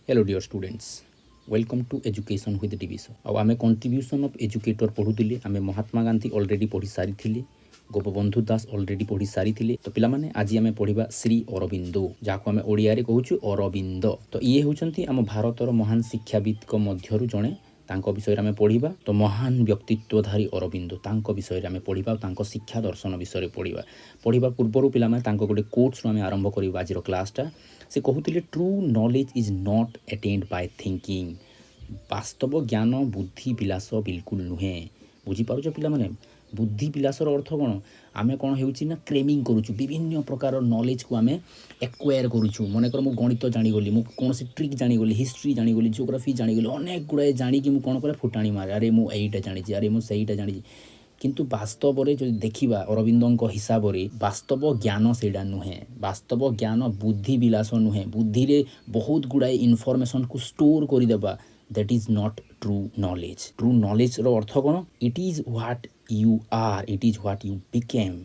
Hello dear students, welcome to education with TV show. आम contribution of educator पढ़ुली आम Mahatma Gandhi already पढ़ी सारी, गोपबंधु दास ऑलरेडी पढ़ी सारी। तो पिलामाने आज आम पढ़ा श्री अरबिंदो, जहाँ आम ओडिया रे कहूँ अरबिंद। तो ये होउछंती आम भारतर महान शिक्षाविद मध्यरु जड़े। तांको विषय आम पढ़ा तो महान व्यक्तित्वधारी अरबिंदो तांको विषय आम पढ़ा, तांको शिक्षा दर्शन विषय पढ़ा पूर्वर पिलामाने गोटे कोट्स आम आरंभ करवा आज क्लासटा। से कहते true knowledge is not attend by thinking. वास्तव ज्ञान बुद्धि विलास बिल्कुल नुहे। बुझीपार पिला माने बुद्धि विलासर अर्थ कौन? आम कौन हो क्रेमिंग करुचु विभिन्न प्रकार नॉलेज को आम एक्वायर करुचु। मनकर मु गणित जाणीगली, मुझे कौन ट्रिक जाणीगली, हिस्ट्री जाणीगली, जियोग्राफी जाणीगली, अनेक गुड़ाए जाणिकी मुझे कौन करे फुटाणी मारे, अरे मुझे जानी, अरे मुझे जानी। किंतु वास्तव में जो देखा अरबिंदों हिसाब से वास्तव ज्ञान से नुहे। वास्तव ज्ञान बुद्धि विलास नुहे। बुद्धि रे बहुत गुड़ाए इनफॉरमेशन को स्टोर करदेबा, that is not true knowledge. True knowledge रो अर्थ कौन? It is what you are, it is what you became.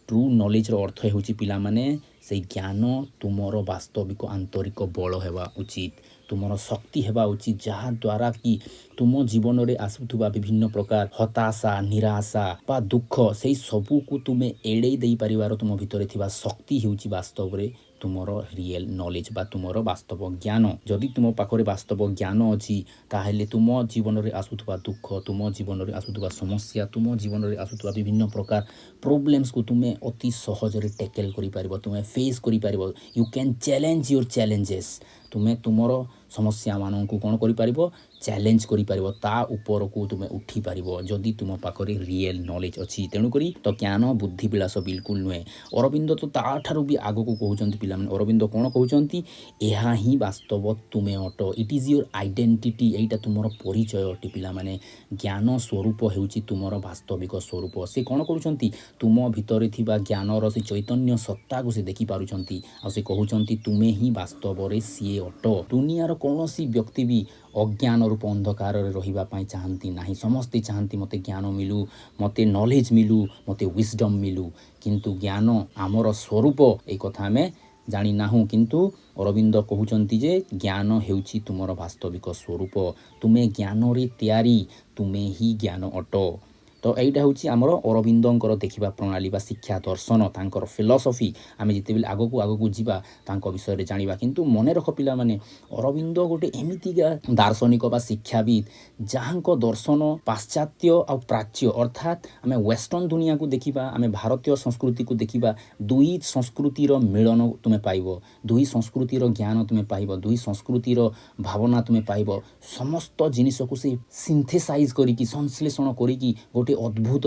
True knowledge रो अर्थ होउची पिला माने से ज्ञान तुमर वास्तविक आंतरिक बल होगा उचित, तुमर शक्ति होगा उचित, जहाँ द्वारा कि तुम जीवन में आसुवा विभिन्न प्रकार हताशा, निराशा बा दुख से सबू को तुम्हें एड़े दे पारिबार तुम भितर थिबा शक्ति होउची वास्तव में तुमर रियल नॉलेज बा तुमर वास्तव ज्ञान। जदि तुम पाखरे वास्तव ज्ञान अच्छी ताहेले तुम जीवन में आसुवा दुख, तुम जीवन में आसुवा समस्या, तुम जीवन में आसुवा विभिन्न प्रकार प्रोब्लेम्स को तुम्हें अति सहज टेकल कर तुम्हें फेस कर। You can challenge your challenges. तुम्हें तुमर समस्या मान को कौन कर चैलेंज कर को तुम्हें उठी पार जदि तुम पाखरे रियल नॉलेज अच्छी। तेणुक तो ज्ञान बुद्धि विलास बिल्कुल नुहे। अरबिंद तो ताठारू भी आग को कहते पिला। अरबिंद कौन कहते? यह ही वास्तव तुमे अट, इट इज योर आइडेंटिटी। यहीटा तुम परिचय अटे पिला माने। ज्ञान स्वरूप होउची तुमर वास्तविक स्वरूप। से कौन करुछंती? तुम भितर थिबा ज्ञानर से चैतन्य सत्ता को से देखि पारुछंती। आ से कहउछंती तुमे ही वास्तव रे सीए अट। दुनियार कौनसी व्यक्ति भी अज्ञान रूप अंधकार रही चाहती ना। समस्ते चाहती मते ज्ञान मिलू, मते नॉलेज मिलू, मते विजडम मिलू, किंतु ज्ञान आमर स्वरूप एक कथा आम जानी नाहु। किंतु अरबिंद कहउछंती जे ज्ञान हेउची तुमर वास्तविक स्वरूप। तुमे ज्ञान रे तैयारी, तुमे ही ज्ञान अट। तो यहीटा हूँ आमर अरबिंदर देखा प्रणाली बा शिक्षा दर्शन तांकर फिलोसफी। आम जिते आगक आगक जावा विषय में जाना। किंतु मन रख पिला माने अरबिंद गोटे एमतीका दार्शनिक बा शिक्षाविद जहाँ दर्शन पाश्चात्य आ प्राच्य अर्थात आम वेस्टर्न दुनिया को देखा, आम भारतीय संस्कृति को देखा, दुई संस्कृतिर मिलन तुम्हें पाइब, दुई संस्कृतिर ज्ञान तुम्हें पाइब, दुई संस्कृतिर भावना तुम्हें पाइब। समस्त जिनिस को से सिंथेसाइज करिकी संश्लेषण करिकी गोटे अद्भुत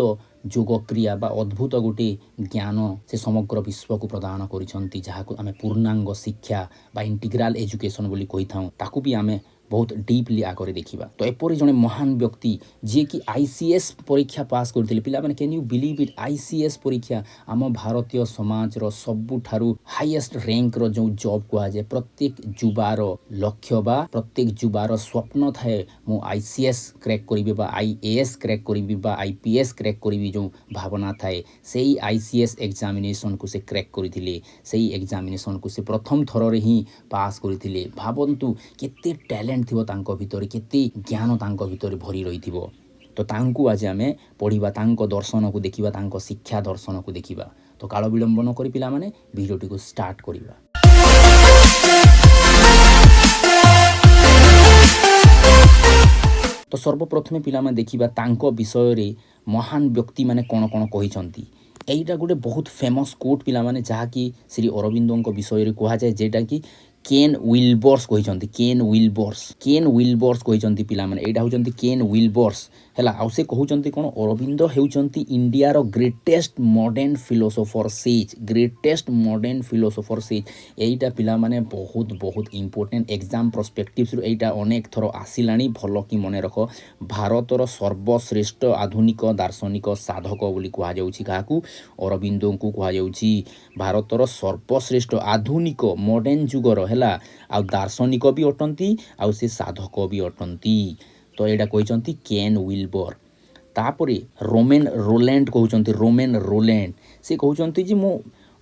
जोग क्रिया बा अद्भुत गोटे ज्ञान से समग्र विश्व को प्रदान करिसंती, जहाको आमे पूर्णांग शिक्षा बा इंटीग्राल एजुकेशन बोली कही थाउ। ताकू भी आमे बहुत डीपली आगे देखा। तो एपरी जड़े महान व्यक्ति जी कि आईसीएस परीक्षा पास करते पिला माने, can you believe it? ICS परीक्षा आम भारतीय समाज रो सबुठारु हाईएस्ट रैंक रो जो जॉब कहा जाए। प्रत्येक युवार लक्ष्य बा प्रत्येक युवार स्वप्न थाए मु आईसीएस क्रैक करी बा आईएएस क्रैक करी बा आईपीएस क्रैक करी जो भावना थाए। से आईसीएस एग्जामिनेशन को से क्रैक करथिले, से एग्जामिनेशन को से प्रथम थर रे ही पास करथिले। भावंतु केते टैलेंट थिबो तांको भितर, केते ज्ञान तांको भितर भरी रही थिबो। तो तांको आज आमे पढ़िबा, तांको दर्शन को देखिबा, तांको शिक्षा दर्शन को देखिबा। तो काल विलंब न करी पिला माने भिडियोटी को स्टार्ट करिबा। तो सर्वप्रथमे पिला माने देखिबा तांको विषय रे महान व्यक्ति माने कोन कोन कहिसंती। एईटा गोटे बहुत फेमस कोट पिला माने जहाँकि श्री अरबिंदों विषय रे कहा जाए, जेटा कि केन विल्बर्स कहिसंती। केन विल्बर्स कहिसंती पिला माने। एटा होचंती केन विल्बर्स हैला। आ से कहउचंती कोन? अरबिंद हेउचंती इंडिया रो greatest modern philosopher sage, greatest modern philosopher sage. एईटा पिला माने बहुत बहुत इंपोर्टेंट एग्जाम पर्सपेक्टिव्स रो एईटा अनेक थरो आसिलानी। भलो कि मने रख, भारतर सर्वश्रेष्ठ आधुनिक दार्शनिक साधक बोली कहा जाउची। काहाकू? अरबिंदों को कहा जाउची भारतर सर्वश्रेष्ठ आधुनिक मॉडर्न जुगर हैला। आ दार्शनिक भी अटंती, आ से साधक भी अटंती। तो एटा कहिसंती केन विल्बर। तापरे रोमेन रोलैंड कहउचंती। रोमेन रोलैंड से कहउचंती जे मो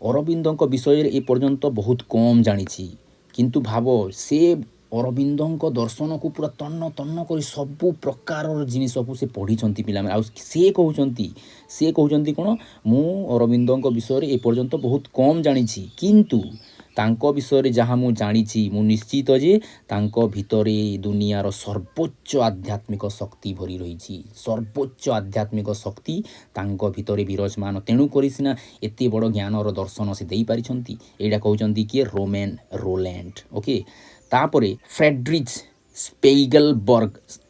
अरबिंदों विषय ए पर्यंत बहुत कम जानिछि, किंतु भाव से ଅରବିନ୍ଦଙ୍କ ଦର୍ଶନକୁ ପୁରା ତନ୍ନ ତନ୍ନ କରି ସବୁ ପ୍ରକାରର ଜିନିଷକୁ ସେ ପଢ଼ିଛନ୍ତି ପିଲାମାନେ। ଆଉ ସେ କହୁଛନ୍ତି କ'ଣ, ମୁଁ ଅରବିନ୍ଦଙ୍କ ବିଷୟରେ ଏପର୍ଯ୍ୟନ୍ତ ବହୁତ କମ୍ ଜାଣିଛି, କିନ୍ତୁ ତାଙ୍କ ବିଷୟରେ ଯାହା ମୁଁ ଜାଣିଛି, ମୁଁ ନିଶ୍ଚିତ ଯେ ତାଙ୍କ ଭିତରେ ଦୁନିଆର ସର୍ବୋଚ୍ଚ ଆଧ୍ୟାତ୍ମିକ ଶକ୍ତି ଭରି ରହିଛି। ସର୍ବୋଚ୍ଚ ଆଧ୍ୟାତ୍ମିକ ଶକ୍ତି ତାଙ୍କ ଭିତରେ ବିରାଜମାନ, ତେଣୁ କରି ସିନା ଏତେ ବଡ଼ ଜ୍ଞାନର ଦର୍ଶନ ସେ ଦେଇପାରିଛନ୍ତି। ଏଇଟା କହୁଛନ୍ତି କିଏ? ରୋଲାଣ୍ଡ। ଓକେ, ତାପରେ ଫ୍ରେଡରିଚ୍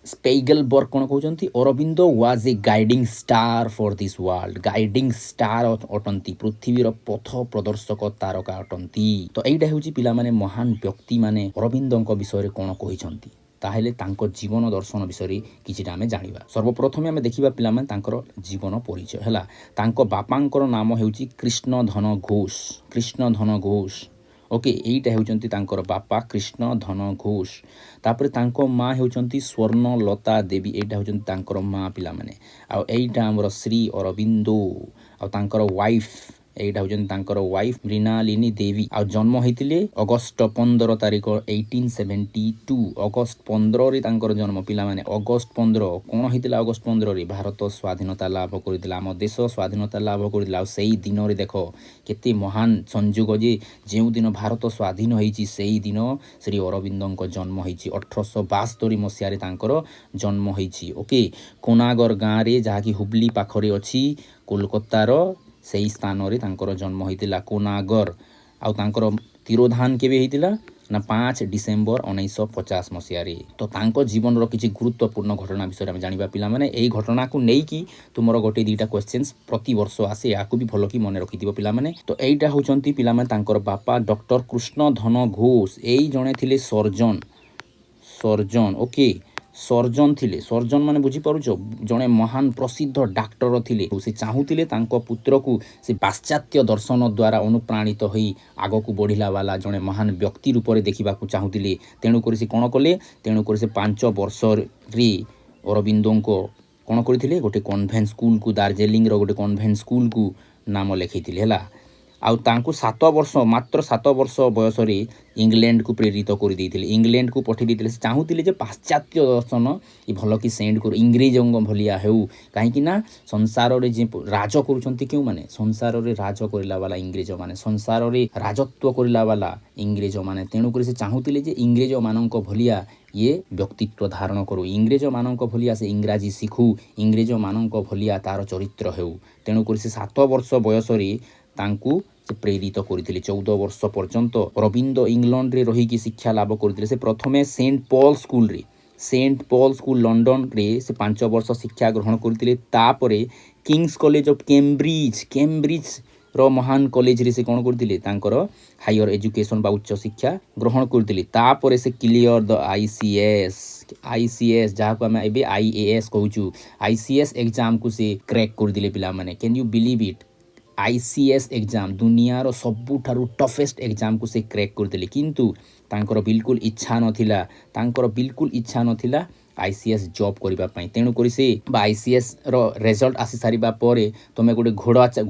ସ୍ପେଇଗେଲବର୍ଗ କ'ଣ କହୁଛନ୍ତି? Aurobindo was a guiding star for this world. Guiding star ଅଟନ୍ତି, ପୃଥିବୀର ପଥ ପ୍ରଦର୍ଶକ ତାରକା ଅଟନ୍ତି। ତ ଏଇଟା ହେଉଛି ପିଲାମାନେ ମହାନ ବ୍ୟକ୍ତିମାନେ ଅରବିନ୍ଦଙ୍କ ବିଷୟରେ କ'ଣ କହିଛନ୍ତି। ତାହେଲେ ତାଙ୍କ ଜୀବନ ଦର୍ଶନ ବିଷୟରେ କିଛିଟା ଆମେ ଜାଣିବା। ସର୍ବପ୍ରଥମେ ଆମେ ଦେଖିବା ପିଲାମାନେ ତାଙ୍କର ଜୀବନ ପରିଚୟ ହେଲା। ତାଙ୍କ ବାପାଙ୍କର ନାମ ହେଉଛି କୃଷ୍ଣଧନ ଘୋଷ। ଓକେ, ଏଇଟା ହେଉଛନ୍ତି ତାଙ୍କର ବାପା କୃଷ୍ଣଧନ ଘୋଷ। ତାପରେ ତାଙ୍କ ମା ହେଉଛନ୍ତି ସ୍ୱର୍ଣ୍ଣଲତା ଦେବୀ, ଏଇଟା ହେଉଛନ୍ତି ତାଙ୍କର ମା ପିଲାମାନେ। ଆଉ ଏଇଟା ଆମର ଶ୍ରୀ ଅରବିନ୍ଦ। ଆଉ ତାଙ୍କର ୱାଇଫ୍, ଏଇଟା ହେଉଛନ୍ତି ତାଙ୍କର ୱାଇଫ୍ ମୃଣାଳିନୀ ଦେବୀ। ଆଉ ଜନ୍ମ ହେଇଥିଲେ ଅଗଷ୍ଟ 15 ତାରିଖ 1872। ଅଗଷ୍ଟ 15ରେ ତାଙ୍କର ଜନ୍ମ ପିଲାମାନେ। ଅଗଷ୍ଟ 15 କ'ଣ ହେଇଥିଲା? ଅଗଷ୍ଟ 15ରେ ଭାରତ ସ୍ୱାଧୀନତା ଲାଭ କରିଥିଲା, ଆମ ଦେଶ ସ୍ୱାଧୀନତା ଲାଭ କରିଥିଲା। ଆଉ ସେଇ ଦିନରେ ଦେଖ କେତେ ମହାନ ସଂଯୋଗ ଯେ ଯେଉଁଦିନ ଭାରତ ସ୍ୱାଧୀନ ହେଇଛି ସେଇ ଦିନ ଶ୍ରୀ ଅରବିନ୍ଦଙ୍କ ଜନ୍ମ ହେଇଛି। 1872 ମସିହାରେ ତାଙ୍କର ଜନ୍ମ ହେଇଛି। ଓକେ, କୋନାଗର ଗାଁରେ, ଯାହାକି ହୁବଲି ପାଖରେ ଅଛି, କୋଲକାତାର ସେଇ ସ୍ଥାନରେ ତାଙ୍କର ଜନ୍ମ ହେଇଥିଲା, କୋନାଗର। ଆଉ ତାଙ୍କର ତିରୋଧାନ କେବେ ହେଇଥିଲା ନା 5 ଡିସେମ୍ବର 1950 ମସିହାରେ। ତ ତାଙ୍କ ଜୀବନର କିଛି ଗୁରୁତ୍ୱପୂର୍ଣ୍ଣ ଘଟଣା ବିଷୟରେ ଆମେ ଜାଣିବା ପିଲାମାନେ। ଏଇ ଘଟଣାକୁ ନେଇକି ତୁମର ଗୋଟେ ଦୁଇଟା କ୍ୱେଶ୍ଚନ୍ସ ପ୍ରତିବର୍ଷ ଆସେ, ଏହାକୁ ବି ଭଲ କି ମନେ ରଖିଥିବ ପିଲାମାନେ। ତ ଏଇଟା ହେଉଛନ୍ତି ପିଲାମାନେ ତାଙ୍କର ବାପା ଡକ୍ଟର କୃଷ୍ଣଧନ ଘୋଷ। ଏଇ ଜଣେ ଥିଲେ ସର୍ଜନ। ଓକେ, ସର୍ଜନ ଥିଲେ। ସର୍ଜନ ମାନେ ବୁଝିପାରୁଛ, ଜଣେ ମହାନ ପ୍ରସିଦ୍ଧ ଡାକ୍ତର ଥିଲେ। ସେ ଚାହୁଁଥିଲେ ତାଙ୍କ ପୁତ୍ରକୁ ସେ ପାଶ୍ଚାତ୍ୟ ଦର୍ଶନ ଦ୍ୱାରା ଅନୁପ୍ରାଣିତ ହୋଇ ଆଗକୁ ବଢ଼ିଲା ବାଲା ଜଣେ ମହାନ ବ୍ୟକ୍ତି ରୂପରେ ଦେଖିବାକୁ ଚାହୁଁଥିଲେ। ତେଣୁକରି ସେ କ'ଣ କଲେ? ତେଣୁକରି ସେ 5 ବର୍ଷରେ ଅରବିନ୍ଦଙ୍କ କ'ଣ କରିଥିଲେ? ଗୋଟେ କନଭେଣ୍ଟ ସ୍କୁଲକୁ, ଦାର୍ଜିଲିଂର ଗୋଟେ କନଭେଣ୍ଟ ସ୍କୁଲକୁ ନାମ ଲେଖାଇଥିଲେ ହେଲା। ଆଉ ତାଙ୍କୁ ମାତ୍ର 7 ବର୍ଷ ବୟସରେ ଇଂଲଣ୍ଡକୁ ପ୍ରେରିତ କରିଦେଇଥିଲେ, ଇଂଲଣ୍ଡକୁ ପଠାଇ ଦେଇଥିଲେ। ସେ ଚାହୁଁଥିଲେ ଯେ ପାଶ୍ଚାତ୍ୟ ଦର୍ଶନ ଭଲ କି ସେଣ୍ଡ କରୁ, ଇଂରେଜଙ୍କ ଭଳିଆ ହେଉ। କାହିଁକି ନା ସଂସାରରେ ଯେ ରାଜ କରୁଛନ୍ତି କେଉଁମାନେ? ସଂସାରରେ ରାଜ କରିଲା ବାଲା ଇଂରେଜମାନେ, ସଂସାରରେ ରାଜତ୍ୱ କରିଲା ବାଲା ଇଂରେଜମାନେ। ତେଣୁକରି ସେ ଚାହୁଁଥିଲେ ଯେ ଇଂରେଜମାନଙ୍କ ଭଳିଆ ଇଏ ବ୍ୟକ୍ତିତ୍ୱ ଧାରଣ କରୁ, ଇଂରେଜମାନଙ୍କ ଭଳିଆ ସେ ଇଂରାଜୀ ଶିଖୁ, ଇଂରେଜମାନଙ୍କ ଭଳିଆ ତାର ଚରିତ୍ର ହେଉ। ତେଣୁକରି ସେ 7 ବର୍ଷ ବୟସରେ ତାଙ୍କୁ ସେ ପ୍ରେରିତ କରିଥିଲେ। 14 ବର୍ଷ ପର୍ଯ୍ୟନ୍ତ ଅରବିନ୍ଦ ଇଂଲଣ୍ଡରେ ରହିକି ଶିକ୍ଷା ଲାଭ କରିଥିଲେ। ସେ ପ୍ରଥମେ ସେଣ୍ଟ ପଲ୍ ସ୍କୁଲ ଲଣ୍ଡନରେ ସେ 5 ବର୍ଷ ଶିକ୍ଷା ଗ୍ରହଣ କରିଥିଲେ। ତାପରେ କିଙ୍ଗସ୍ କଲେଜ ଅଫ୍ କେମ୍ବ୍ରିଜର ମହାନ କଲେଜରେ ସେ କ'ଣ କରିଥିଲେ? ତାଙ୍କର ହାୟର ଏଜୁକେସନ୍ ବା ଉଚ୍ଚ ଶିକ୍ଷା ଗ୍ରହଣ କରିଥିଲେ। ତାପରେ ସେ କ୍ଲିୟର ଦ ICS, ଯାହାକୁ ଆମେ ଏବେ IAS କହୁଛୁ, ICS ଏକ୍ଜାମକୁ ସେ କ୍ରାକ୍ କରିଥିଲେ ପିଲାମାନେ। Can you believe it? ICS exam ଦୁନିଆର ସବୁଠାରୁ ଟଫେଷ୍ଟ ଏକ୍ଜାମକୁ ସେ କ୍ରାକ୍ କରିଥିଲେ। କିନ୍ତୁ ତାଙ୍କର ବିଲକୁଲ ଇଚ୍ଛା ନଥିଲା ICS ଜବ୍ କରିବା ପାଇଁ। ତେଣୁକରି ସେ ICSର ରେଜଲ୍ଟ ଆସିସାରିବା ପରେ ତୁମେ ଗୋଟେ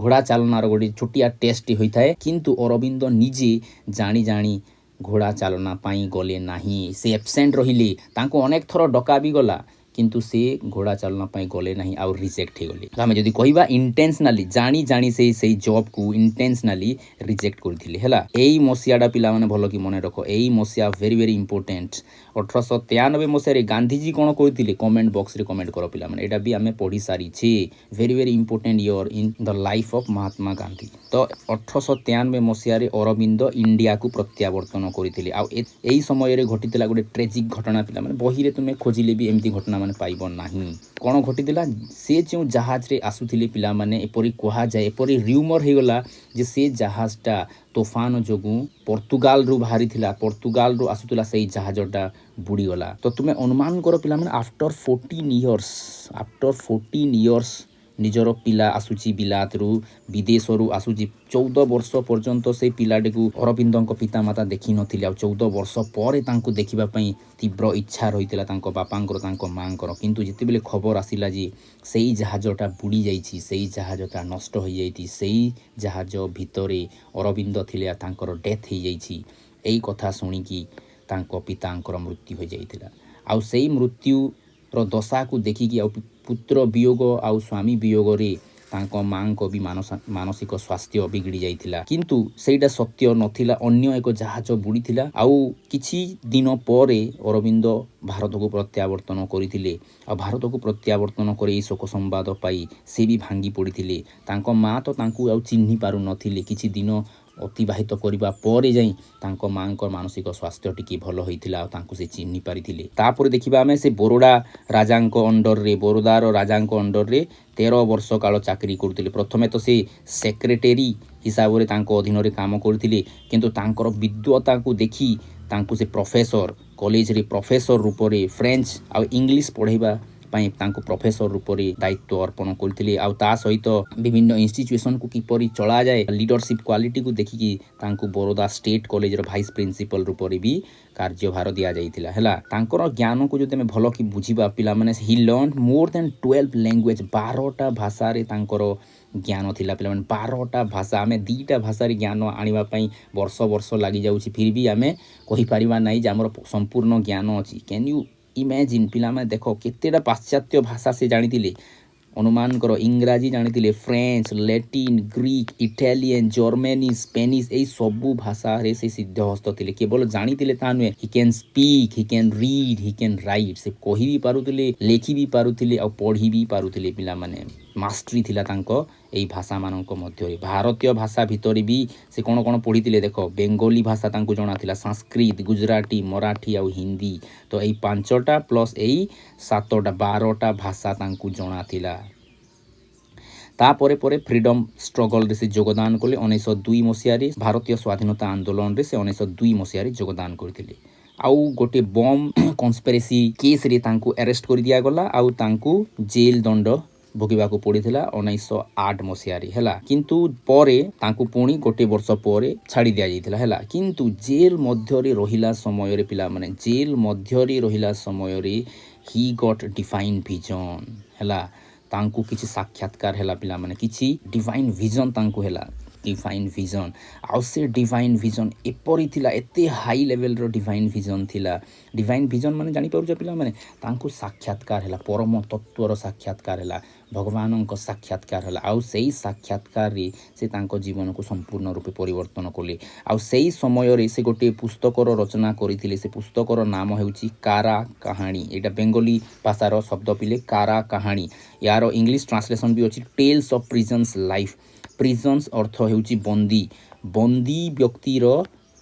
ଘୋଡ଼ା ଚାଲନାର ଗୋଟେ ଛୋଟିଆ ଟେଷ୍ଟ ହୋଇଥାଏ। କିନ୍ତୁ ଅରବିନ୍ଦ ନିଜେ ଜାଣି ଘୋଡ଼ା ଚାଲନା ପାଇଁ ଗଲେ ନାହିଁ। ସେ ଆବସେଣ୍ଟ ରହିଲେ। ତାଙ୍କୁ ଅନେକ ଥର ଡକା ବି ଗଲା, କିନ୍ତୁ ସେ ଘୋଡ଼ା ଚାଲନା ପାଇଁ ଗଲେ ନାହିଁ, ଆଉ ରିଜେକ୍ଟ ହେଇଗଲେ। ଆମେ ଯଦି କହିବା ଇଣ୍ଟେନ୍ସନାଲି, ଜାଣି ସେଇ ଜବ୍କୁ ଇଣ୍ଟେନ୍ସନାଲି ରିଜେକ୍ଟ କରିଥିଲେ ହେଲା। ଏଇ ମସିହାଟା ପିଲାମାନେ ଭଲ କି ମନେ ରଖ, ଏଇ ମସିହା ଭେରି ଇମ୍ପୋର୍ଟାଣ୍ଟ। 1893 ମସିହାରେ ଗାନ୍ଧିଜୀ କ'ଣ କରିଥିଲେ? କମେଣ୍ଟ ବକ୍ସରେ କମେଣ୍ଟ କର ପିଲାମାନେ, ଏଇଟା ବି ଆମେ ପଢ଼ି ସାରିଛେ। Very important year in the life of Mahatma Gandhi. ତ 1893 ମସିହାରେ ଅରବିନ୍ଦ ଇଣ୍ଡିଆକୁ ପ୍ରତ୍ୟାବର୍ତ୍ତନ କରିଥିଲେ। ଆଉ ଏଇ ସମୟରେ ଘଟିଥିଲା ଗୋଟେ ଟ୍ରେଜିକ୍ ଘଟଣା ପିଲାମାନେ। ବହିରେ ତୁମେ ଖୋଜିଲେ ବି ଏମିତି ଘଟଣା ମାନେ ପାଇବ ନାହିଁ। କ'ଣ ଘଟିଥିଲା? ସେ ଯେଉଁ ଜାହାଜରେ ଆସୁଥିଲେ ପିଲାମାନେ, ଏପରି କୁହାଯାଏ, ଏପରି ର୍ୟୁମର ହେଇଗଲା ଯେ ସେ ଜାହାଜଟା ତୋଫାନ ଯୋଗୁଁ ପର୍ତ୍ତୁଗାଲରୁ ବାହାରିଥିଲା, ପର୍ତ୍ତୁଗାଲରୁ ଆସୁଥିଲା ସେଇ ଜାହାଜଟା ବୁଡ଼ିଗଲା। ତ ତୁମେ ଅନୁମାନ କର ପିଲାମାନେ, ଆଫ୍ଟର 14 ଇୟର୍ସ ନିଜର ପିଲା ଆସୁଛି ବିଦେଶରୁ ଆସୁଛି। 14 ବର୍ଷ ପର୍ଯ୍ୟନ୍ତ ସେଇ ପିଲାଟିକୁ ଅରବିନ୍ଦଙ୍କ ପିତାମାତା ଦେଖିନଥିଲେ। ଆଉ 14 ବର୍ଷ ପରେ ତାଙ୍କୁ ଦେଖିବା ପାଇଁ ତୀବ୍ର ଇଚ୍ଛା ରହିଥିଲା ତାଙ୍କ ବାପାଙ୍କର, ତାଙ୍କ ମାଆଙ୍କର। କିନ୍ତୁ ଯେତେବେଳେ ଖବର ଆସିଲା ଯେ ସେଇ ଜାହାଜଟା ବୁଡ଼ି ଯାଇଛି, ସେଇ ଜାହାଜଟା ନଷ୍ଟ ହୋଇଯାଇଛି, ସେଇ ଜାହାଜ ଭିତରେ ଅରବିନ୍ଦ ଥିଲେ, ତାଙ୍କର ଡେଥ୍ ହେଇଯାଇଛି, ଏଇ କଥା ଶୁଣିକି ତାଙ୍କ ପିତାଙ୍କର ମୃତ୍ୟୁ ହୋଇଯାଇଥିଲା। ଆଉ ସେଇ ମୃତ୍ୟୁର ଦଶାକୁ ଦେଖିକି ଆଉ ପୁତ୍ର ବିୟୋଗ ଆଉ ସ୍ୱାମୀ ବିୟୋଗରେ ତାଙ୍କ ମାଆଙ୍କ ବି ମାନସିକ ସ୍ୱାସ୍ଥ୍ୟ ବିଗିଡ଼ି ଯାଇଥିଲା। କିନ୍ତୁ ସେଇଟା ସତ୍ୟ ନଥିଲା, ଅନ୍ୟ ଏକ ଜାହାଜ ବୁଡ଼ିଥିଲା। ଆଉ କିଛି ଦିନ ପରେ ଅରବିନ୍ଦ ଭାରତକୁ ପ୍ରତ୍ୟାବର୍ତ୍ତନ କରିଥିଲେ। ଆଉ ଭାରତକୁ ପ୍ରତ୍ୟାବର୍ତ୍ତନ କରି ଏହି ଶୋକ ସମ୍ବାଦ ପାଇ ସେ ବି ଭାଙ୍ଗି ପଡ଼ିଥିଲେ। ତାଙ୍କ ମାଆ ତ ତାଙ୍କୁ ଆଉ ଚିହ୍ନି ପାରୁନଥିଲେ। କିଛି ଦିନ ଅତିବାହିତ କରିବା ପରେ ଯାଇ ତାଙ୍କ ମାଆଙ୍କ ମାନସିକ ସ୍ୱାସ୍ଥ୍ୟ ଟିକେ ଭଲ ହୋଇଥିଲା ଆଉ ତାଙ୍କୁ ସେ ଚିହ୍ନି ପାରିଥିଲେ। ତାପରେ ଦେଖିବା ଆମେ ସେ ବରୋଡ଼ା ରାଜାଙ୍କ ଅଣ୍ଡରରେ, ବରୋଦାର ରାଜାଙ୍କ ଅଣ୍ଡରରେ 13 ବର୍ଷ କାଳ ଚାକିରି କରୁଥିଲେ। ପ୍ରଥମେ ତ ସେ ସେକ୍ରେଟେରୀ ହିସାବରେ ତାଙ୍କ ଅଧୀନରେ କାମ କରୁଥିଲେ, କିନ୍ତୁ ତାଙ୍କର ବିଦ୍ୱତାକୁ ଦେଖି ତାଙ୍କୁ ସେ ପ୍ରଫେସର, କଲେଜରେ ପ୍ରଫେସର ରୂପରେ ଫ୍ରେଞ୍ଚ ଆଉ ଇଂଲିଶ ପଢ଼ାଇବା ପାଇଁ ତାଙ୍କୁ ପ୍ରଫେସର ରୂପରେ ଦାୟିତ୍ୱ ଅର୍ପଣ କରିଥିଲେ। ଆଉ ତା ସହିତ ବିଭିନ୍ନ ଇନଷ୍ଟିଚ୍ୟୁସନକୁ କିପରି ଚଳାଯାଏ, ଲିଡରସିପ୍ କ୍ୱାଲିଟିକୁ ଦେଖିକି ତାଙ୍କୁ ବରୋଦା ଷ୍ଟେଟ୍ କଲେଜର ଭାଇସ୍ ପ୍ରିନ୍ସିପାଲ ରୂପରେ ବି କାର୍ଯ୍ୟଭାର ଦିଆଯାଇଥିଲା। ହେଲା, ତାଙ୍କର ଜ୍ଞାନକୁ ଯଦି ଆମେ ଭଲ କି ବୁଝିବା ପିଲାମାନେ, ହି ଲର୍ନ ମୋର୍ ଦେନ୍ 12 ଲାଙ୍ଗୁଏଜ୍, 12ଟା ଭାଷାରେ ତାଙ୍କର ଜ୍ଞାନ ଥିଲା ପିଲାମାନେ। 12ଟା ଭାଷା, ଆମେ 2ଟା ଭାଷାରେ ଜ୍ଞାନ ଆଣିବା ପାଇଁ ବର୍ଷ ବର୍ଷ ଲାଗିଯାଉଛି, ଫିର୍ ବି ଆମେ କହିପାରିବା ନାହିଁ ଯେ ଆମର ସମ୍ପୂର୍ଣ୍ଣ ଜ୍ଞାନ ଅଛି। କ୍ୟାନ୍ ୟୁ ଇମାଜିନ୍ ପିଲାମାନେ, ଦେଖ କେତେଟା ପାଶ୍ଚାତ୍ୟ ଭାଷା ସେ ଜାଣିଥିଲେ। ଅନୁମାନ କର, ଇଂରାଜୀ ଜାଣିଥିଲେ, ଫ୍ରେଞ୍ଚ, ଲାଟିନ୍, ଗ୍ରୀକ୍, ଇଟାଲିଆନ୍, ଜର୍ମାନୀ, ସ୍ପେନିଶ, ଏଇ ସବୁ ଭାଷାରେ ସେ ସିଦ୍ଧହସ୍ତ ଥିଲେ। କେବଳ ଜାଣିଥିଲେ ତା ନୁହେଁ, he can speak, he can read, he can write. ସେ କହି ବି ପାରୁଥିଲେ, ଲେଖି ବି ପାରୁଥିଲେ ଆଉ ପଢ଼ି ବି ପାରୁଥିଲେ ପିଲାମାନେ। ମାଷ୍ଟ୍ରି ଥିଲା ତାଙ୍କ ଏଇ ଭାଷାମାନଙ୍କ ମଧ୍ୟରେ। ଭାରତୀୟ ଭାଷା ଭିତରେ ବି ସେ କ'ଣ କ'ଣ ପଢ଼ିଥିଲେ ଦେଖ, ବେଙ୍ଗୋଲି ଭାଷା ତାଙ୍କୁ ଜଣାଥିଲା, ସଂସ୍କୃତ, ଗୁଜରାଟୀ, ମରାଠୀ ଆଉ ହିନ୍ଦୀ। ତ ଏଇ 5ଟା ପ୍ଲସ୍ ଏଇ 7ଟା 12ଟା ଭାଷା ତାଙ୍କୁ ଜଣାଥିଲା। ତାପରେ ପରେ ଫ୍ରିଡମ୍ ଷ୍ଟ୍ରଗଲରେ ସେ ଯୋଗଦାନ କଲେ। 1902 ମସିହାରେ ଭାରତୀୟ ସ୍ୱାଧୀନତା ଆନ୍ଦୋଳନରେ ସେ 1902 ମସିହାରେ ଯୋଗଦାନ କରିଥିଲେ। ଆଉ ଗୋଟେ ବମ୍ କନ୍ସପିରେସି କେସ୍ରେ ତାଙ୍କୁ ଆରେଷ୍ଟ କରି ଦିଆଗଲା ଆଉ ତାଙ୍କୁ ଜେଲ୍ ଦଣ୍ଡ ଭୋଗିବାକୁ ପଡ଼ିଥିଲା 1908 ମସିହାରେ। ହେଲା, କିନ୍ତୁ ପରେ ତାଙ୍କୁ ପୁଣି ଗୋଟେ ବର୍ଷ ପରେ ଛାଡ଼ି ଦିଆଯାଇଥିଲା। ହେଲା, କିନ୍ତୁ ଜେଲ୍ ମଧ୍ୟରେ ରହିଲା ସମୟରେ ପିଲାମାନେ, ଜେଲ୍ ମଧ୍ୟରେ ରହିଲା ସମୟରେ ହି ଗଟ୍ ଡିଭାଇନ୍ ଭିଜନ୍। ହେଲା, ତାଙ୍କୁ କିଛି ସାକ୍ଷାତକାର ହେଲା ପିଲାମାନେ, କିଛି ଡିଭାଇନ୍ ଭିଜନ୍ ତାଙ୍କୁ ହେଲା, ଡିଭାଇନ୍ ଭିଜନ୍। ଆଉ ସେ ଡିଭାଇନ୍ ଭିଜନ୍ ଏପରି ଥିଲା, ଏତେ ହାଇ ଲେଭେଲର ଡିଭାଇନ୍ ଭିଜନ୍ ଥିଲା। ଡିଭାଇନ୍ ଭିଜନ୍ ମାନେ ଜାଣିପାରୁଛ ପିଲାମାନେ, ତାଙ୍କୁ ସାକ୍ଷାତକାର ହେଲା, ପରମ ତତ୍ତ୍ୱର ସାକ୍ଷାତକାର ହେଲା, ଭଗବାନଙ୍କ ସାକ୍ଷାତକାର ହେଲା। ଆଉ ସେଇ ସାକ୍ଷାତକାରରେ ସେ ତାଙ୍କ ଜୀବନକୁ ସମ୍ପୂର୍ଣ୍ଣ ରୂପେ ପରିବର୍ତ୍ତନ କଲେ। ଆଉ ସେଇ ସମୟରେ ସେ ଗୋଟିଏ ପୁସ୍ତକର ରଚନା କରିଥିଲେ। ସେ ପୁସ୍ତକର ନାମ ହେଉଛି କାରା କାହାଣୀ। ଏଇଟା ବେଙ୍ଗୋଲି ଭାଷାର ଶବ୍ଦ ପିଲେ, କାରା କାହାଣୀ। ୟାର ଇଂଲିଶ ଟ୍ରାନ୍ସଲେସନ୍ ବି ଅଛି, ଟେଲ୍ସ ଅଫ୍ ପ୍ରିଜନ୍ସ ଲାଇଫ୍। ପ୍ରିଜନ୍ସ ଅର୍ଥ ହେଉଛି ବନ୍ଦୀ, ବନ୍ଦୀ ବ୍ୟକ୍ତିର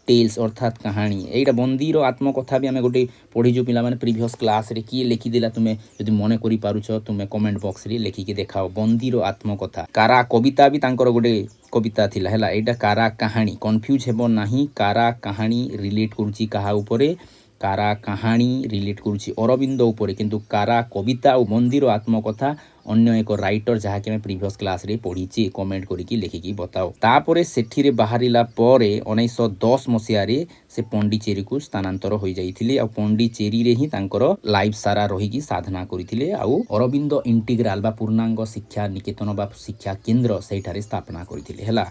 ଟେଲ୍ସ ଅର୍ଥାତ୍ କାହାଣୀ। ଏଇଟା ବନ୍ଦୀର ଆତ୍ମକଥା ବି ଆମେ ଗୋଟେ ପଢ଼ିଛୁ ପିଲାମାନେ ପ୍ରିଭିୟସ୍ କ୍ଲାସ୍ରେ। କିଏ ଲେଖିଥିଲା ତୁମେ ଯଦି ମନେ କରିପାରୁଛ ତୁମେ କମେଣ୍ଟ ବକ୍ସରେ ଲେଖିକି ଦେଖାଅ, ବନ୍ଦୀର ଆତ୍ମକଥା। କାରା କବିତା ବି ତାଙ୍କର ଗୋଟେ କବିତା ଥିଲା। ହେଲା, ଏଇଟା କାରା କାହାଣୀ, କନଫ୍ୟୁଜ୍ ହେବ ନାହିଁ। କାରା କାହାଣୀ ରିଲେଟ୍ କରୁଛି କାହା ଉପରେ? କାରା କାହାଣୀ ରିଲେଟ୍ କରୁଛି ଅରବିନ୍ଦ ଉପରେ, କିନ୍ତୁ କାରା କବିତା ଆଉ ବନ୍ଦୀର ଆତ୍ମକଥା ଅନ୍ୟ ଏକ ରାଇଟର, ଯାହାକି ଆମେ ପ୍ରିଭିୟସ୍ କ୍ଲାସ୍ରେ ପଢ଼ିଛେ। କମେଣ୍ଟ କରିକି ଲେଖିକି ବତାଅ। ତାପରେ ସେଠିରେ ବାହାରିଲା ପରେ 1910 ମସିହାରେ ସେ ପଣ୍ଡିଚେରୀକୁ ସ୍ଥାନାନ୍ତର ହୋଇଯାଇଥିଲେ। ଆଉ ପଣ୍ଡିଚେରୀରେ ହିଁ ତାଙ୍କର ଲାଇଫ୍ ସାରା ରହିକି ସାଧନା କରିଥିଲେ। ଆଉ ଅରବିନ୍ଦ ଇଣ୍ଟିଗ୍ରାଲ ବା ପୂର୍ଣ୍ଣାଙ୍ଗ ଶିକ୍ଷା ନିକେତନ ବା ଶିକ୍ଷା କେନ୍ଦ୍ର ସେଇଠାରେ ସ୍ଥାପନା କରିଥିଲେ। ହେଲା,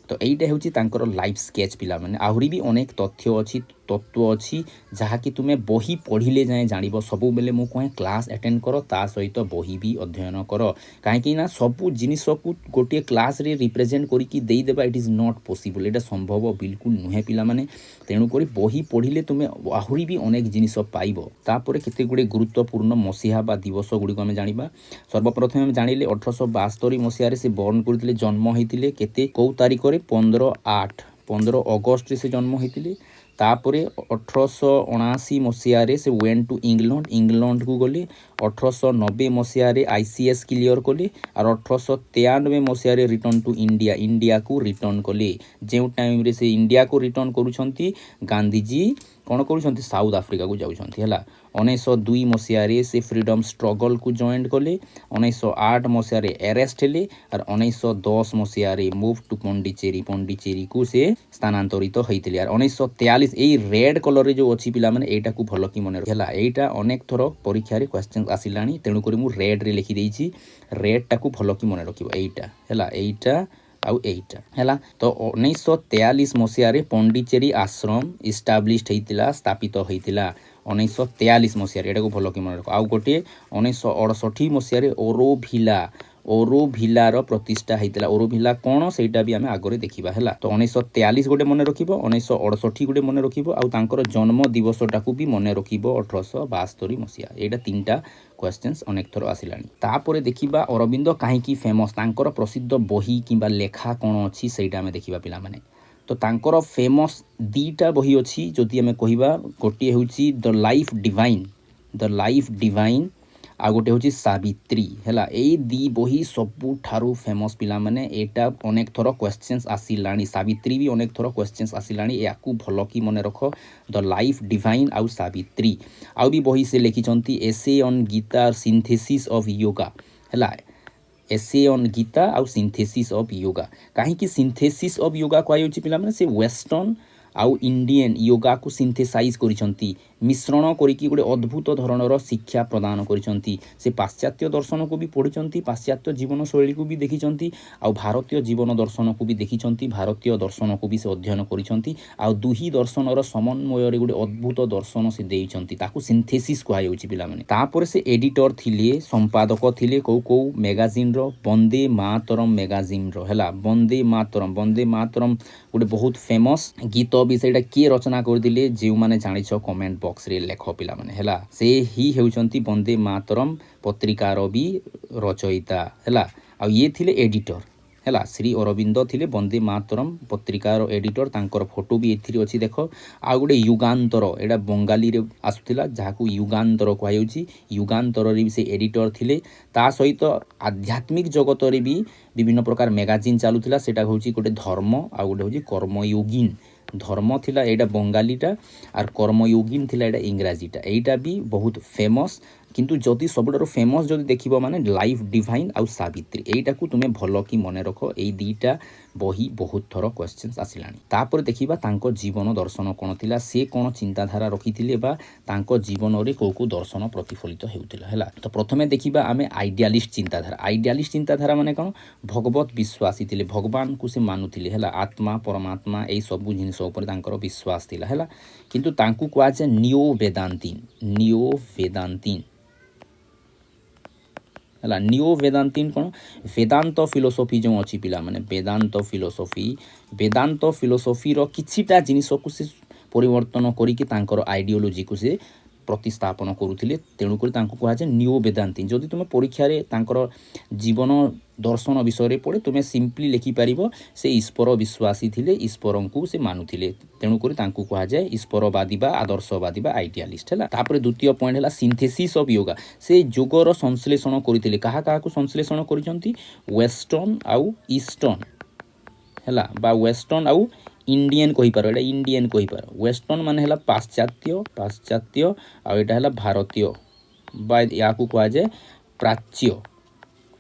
ତ ଏଇଟା ହେଉଛି ତାଙ୍କର ଲାଇଫ୍ ସ୍କେଚ୍ ପିଲାମାନେ। ଆହୁରି ବି ଅନେକ ତଥ୍ୟ ଅଛି, ତତ୍ତ୍ୱ ଅଛି, ଯାହାକି ତୁମେ ବହି ପଢ଼ିଲେ ଯାଏଁ ଜାଣିବ। ସବୁବେଳେ ମୁଁ କହେ କ୍ଲାସ୍ ଆଟେଣ୍ଡ କର, ତା ସହିତ ବହି ବି ଅଧ୍ୟୟନ କର। କାହିଁକି ନା ସବୁ ଜିନିଷକୁ ଗୋଟିଏ କ୍ଲାସ୍ରେ ରିପ୍ରେଜେଣ୍ଟ କରିକି ଦେଇଦେବା, ଇଟ୍ ଇଜ୍ ନଟ୍ ପସିବଲ୍। ଏଇଟା ସମ୍ଭବ ବିଲକୁଲ ନୁହେଁ ପିଲାମାନେ। ତେଣୁକରି ବହି ପଢ଼ିଲେ ତୁମେ ଆହୁରି ବି ଅନେକ ଜିନିଷ ପାଇବ। ତାପରେ କେତେ ଗୁଡ଼ିଏ ଗୁରୁତ୍ୱପୂର୍ଣ୍ଣ ମସିହା ବା ଦିବସ ଗୁଡ଼ିକ ଆମେ ଜାଣିବା। ସର୍ବପ୍ରଥମେ ଆମେ ଜାଣିଲେ 1872 ମସିହାରେ ସେ ବର୍ନ କରିଥିଲେ, ଜନ୍ମ ହୋଇଥିଲେ। କେତେ କେଉଁ ତାରିଖରେ? 15 ଅଗଷ୍ଟରେ ସେ ଜନ୍ମ ହୋଇଥିଲେ। ତାପରେ 1879 ମସିହାରେ ସେ ୱେଣ୍ଟ ଟୁ ଇଂଲଣ୍ଡକୁ ଗଲେ। 1890 ମସିହାରେ ICS କ୍ଲିୟର କଲେ। ଆଉ 1893 ମସିହାରେ ରିଟର୍ନ ଟୁ ଇଣ୍ଡିଆକୁ ରିଟର୍ନ କଲେ। ଯେଉଁ ଟାଇମ୍ରେ ସେ ଇଣ୍ଡିଆକୁ ରିଟର୍ନ କରୁଛନ୍ତି, ଗାନ୍ଧିଜୀ କ'ଣ କରୁଛନ୍ତି? ସାଉଥ ଆଫ୍ରିକାକୁ ଯାଉଛନ୍ତି। ହେଲା, 1902 ମସିହାରେ ସେ ଫ୍ରିଡମ୍ ଷ୍ଟ୍ରଗଲକୁ ଜଏଣ୍ଟ କଲେ। 1908 ମସିହାରେ ଆରେଷ୍ଟ ହେଲେ। ଆଉ 1910 ମସିହାରେ ମୁଭ୍ ଟୁ ପଣ୍ଡିଚେରୀକୁ ସେ ସ୍ଥାନାନ୍ତରିତ ହୋଇଥିଲେ। ଆଉ 1943 ଏଇ ରେଡ୍ କଲରରେ ଯେଉଁ ଅଛି ପିଲାମାନେ, ଏଇଟାକୁ ଭଲ କି ମନେ ରଖ। ହେଲା, ଏଇଟା ଅନେକ ଥର ପରୀକ୍ଷାରେ କ୍ୱେଶ୍ଚନ୍ ଆସିଲାଣି, ତେଣୁକରି ମୁଁ ରେଡ୍ରେ ଲେଖିଦେଇଛି। ରେଡ୍ଟାକୁ ଭଲ କି ମନେ ରଖିବ। ଏଇଟା ହେଲା, ଏଇଟା आउ एटा हैला। तो 1943 मसीह पंडिचेरी आश्रम इस्टाब्लिश्ड होता स्थापित होता 1943 मसीह एटा को भल कि मन रख। आउ गोटे 1968 मसीह ओरोभिला ओरोभिलार प्रतिष्ठा होता। ओरोभिला कौन सेटा भी आम आगे देखा है। तो 1943 गोटे मन रख 1968 गोटे मन रख आउर जन्म दिवसटा को भी मन रख 1872 मसीहा। यहाँ 3टा क्वेश्चंस अनेक थर आसला। तापर देखा अरविंद कहीं फेमस तांकर प्रसिद्ध बही कि लेखा कौन अच्छी से देखा पिला माने। तो तांकर फेमस 2टा बही अच्छी जदि आम कह गोटे हूँ द लाइफ डिवाइन आ गोटे हूँ सावित्री है। यही 2 बही सबुठारु फेमस पिला माने। एटा अनेक थर क्वेश्चंस आसला। सावित्री भी अनेक थर क्वेश्चंस आसला। या भल कि मन रख द लाइफ डिवाइन आउ सावित्री। आउ भी बही से लिखिं essay on Gita synthesis of yoga है। एसे ऑन गीता आउ सिंथेसिस ऑफ योगा कहीं सिंथेसिस ऑफ योगा कहुच्छी पे से वेस्टर्न आउ इंडियन योगा को सिंथेसाइज करिसंती मिश्रण करिकी गोटे अद्भुत धरणर शिक्षा प्रदान करिसंती। से पाश्चात्य दर्शन को भी पढ़ी पाश्चात्य जीवन शैली को भी देखिंट आ भारतीय जीवन दर्शन को भी देखिंट भारतीय दर्शन को भी से अध्ययन करिसंती आ दुही दर्शनर समन्वय गोटे अद्भुत दर्शन से देइसंती ताकू सिंथेसिस कहुच्छी पिला माने। तापर से एडिटर थिले संपादक थिले कौ मैगजीन रो वंदे मातरम मैगजीन रो हैला। वंदे मातरम गोटे बहुत फेमस गीत भी से किए रचना करदिले जो माने जानिछ कमेंट बॉक्स रे लेख पिला माने हैला। से ही हेउचंती वंदे मातरम पत्रिकार भी रचयिता हैला। आ ये थिले एडिटर हैला। श्री अरविंद थिले वंदे मातरम पत्रिकार एडिटर। तांकर फोटो भी एथिरे अछि देख। आ गोटे युगांतर एटा बंगाली रे आसुथिला जाहाकू युगांतर कहुच्छी। युगांतर रे भी से एडिटर थिले। ता सहित आध्यात्मिक जगत रे भी विभिन्न प्रकार मैगजीन चालुथिला। सेटा होची गोटे धर्म आ गोटे होची कर्मयोगिन। धर्म थिला एटा बंगालीटा आर कर्मयोगिन थिला एटा इंग्राजीटा। एटा भी बहुत फेमस किंतु जदि सबुठारु फेमस जदि देखिबो माने लाइफ डिवाइन आउ सावित्री। एटा को तुमे भल कि मन रख। एई 2टा बही बहुत थर क्वेश्चंस आसिलानी। तापर देखिबा तांको जीवन दर्शन कोन थिला से कोन चिंताधारा रखिथिले बा तांको जीवन रे को दर्शन प्रतिफलित हेउथिला हैला। तो प्रथमे देखिबा आमे आइडियालिस्ट चिंताधारा। आइडियालिस्ट चिंताधारा माने कोन भगवत विश्वासी थिले भगवान को से मानुथिले हैला। आत्मा परमात्मा एई सब जिनिस ऊपर तांकर विश्वास थिला हैला। किंतु तांकू कुआ जे नियो वेदांतीन है। नियो वेदांतीन कौन वेदांत फिलोसफी जो अच्छी पिला माने वेदांत फिलोसफी रो किछिटा जिनिस को से परिवर्तन करिके तांकर आइडियोलॉजी को से प्रतिस्थापन करुथिले। तेणुक कहुए नियो वेदांती। जदि तुम परीक्षा रे तांकर जीवन दर्शन विषय पढ़े तुम्हें सिंपली लिखिपार से ईश्वर विश्वासी थिले ईश्वर को से मानुथिले। तेणुक कहुए ईश्वरवादी बा आदर्शवादी बा आइडियालिस्ट है। तापर द्वितीय पॉइंट है सिंथेसिस ऑफ योगा। से योगर संश्लेषण करते क्या क्या संश्लेषण करिसंती वेस्टर्न आउ ईस्टर्न है बा वेस्टर्न आउ इंडियन कहीपर। एटा इंडियन कहीपर। वेस्टर्न मान है पाश्चात्य आ एटा है भारतीय बा या कहुए प्राच्य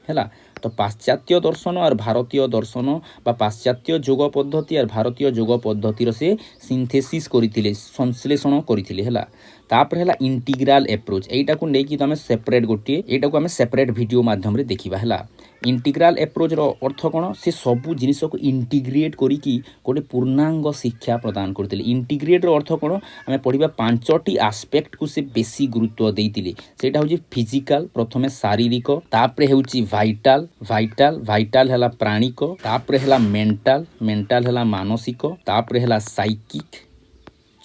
है। तो पाश्चात्य दर्शन और भारतीय दर्शन बा पाश्चात्य योग पद्धति और भारतीय योग पद्धतिर से सिंथेसिस करथिले संश्लेषण करथिले हैला। तापर हैला इंटीग्राल एप्रोच। एटा को नेकी तमे सेपरेट गोटे एटा को हमें सेपरेट वीडियो माध्यम रे देखिबा हैला। इंटीग्राल एप्रोच रो अर्थ कोन से सबु जिनिस को इंटीग्रेट करिकी गोटे पूर्णांग शिक्षा प्रदान करथिले। इंटीग्रेट रो अर्थ कोन हमें पढ़िबा 5टी एस्पेक्ट को से बेसी गुरुत्व देइतिले। सेटा होची फिजिकल प्रथमे शारीरिक तापर हेउची वाइटाल हैला प्राणिक तापर हैला मेंटल हैला मानसिक तापर हैला साइकिक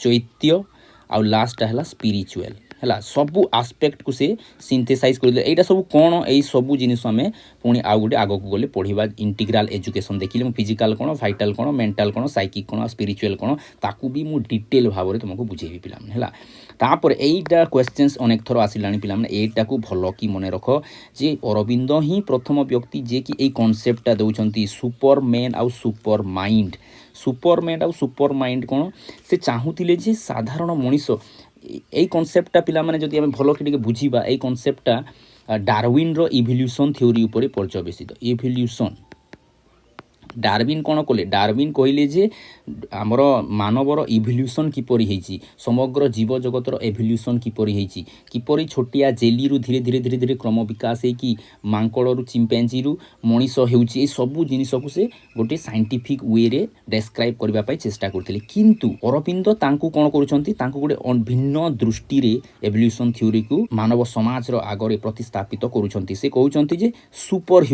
चैत्य आ लास्ट हैला स्पिरिचुअल है। सबू आस्पेक्ट को से सिंथेसाइज कर दिले। एटा सब कौन यही सबू जिनिस आम पुणी आउ गोटे आग को गले पढ़ा इंटीग्राल एजुकेशन देखिले फिजिकल कौन वाइटाल कौन मेंटल कौन साइकिक कौन स्पिरिचुअल कौन ताकू भी मु डिटेल भाव में तुमको बुझेबी पिला है। तापर एटा क्वेश्चंस अनेक थर आसिला पिला एटा को भल कि मन रख जे अरविंद ही प्रथम व्यक्ति जे कि एई कॉन्सेप्टटा दउछंती सुपरमैन आउ सुपर माइंड। सुपरमैन आउ सुपर माइंड कौन से चाहूतिले जे साधारण मनीष এই কনসেপ্টটা পিলাମାନେ যদি আমি ভালো করে বুঝিবা এই কনসেপ্টটা ডারউইন रो ইভলিউশন থিওরি উপরে পর্যবেসিত। ইভলিউশন डार्विन कौन कले डार्विन कहले जे आमर मानवर इभल्यूशन किपरि होईची समग्र जीव जगतर एभल्यूशन किपरि होईची किपरि छोटिया जेली रु धीरे धीरे धीरे धीरे क्रम विकास होईकी मांकड़ चिंपैंजी रु मनीष होउची ए सब जिनिस को से गोटे साइंटिफिक वे रे डेस्क्राइब करबा पई चेष्टा करथिले किंतु अरविंद तांकु कोन करूछंती तांकु गोटे भिन्न दृष्टि रे एवोल्यूशन थ्योरी को मानव समाज रो आगरे प्रतिस्थापित करूछंती से कहउछंती जे सुपर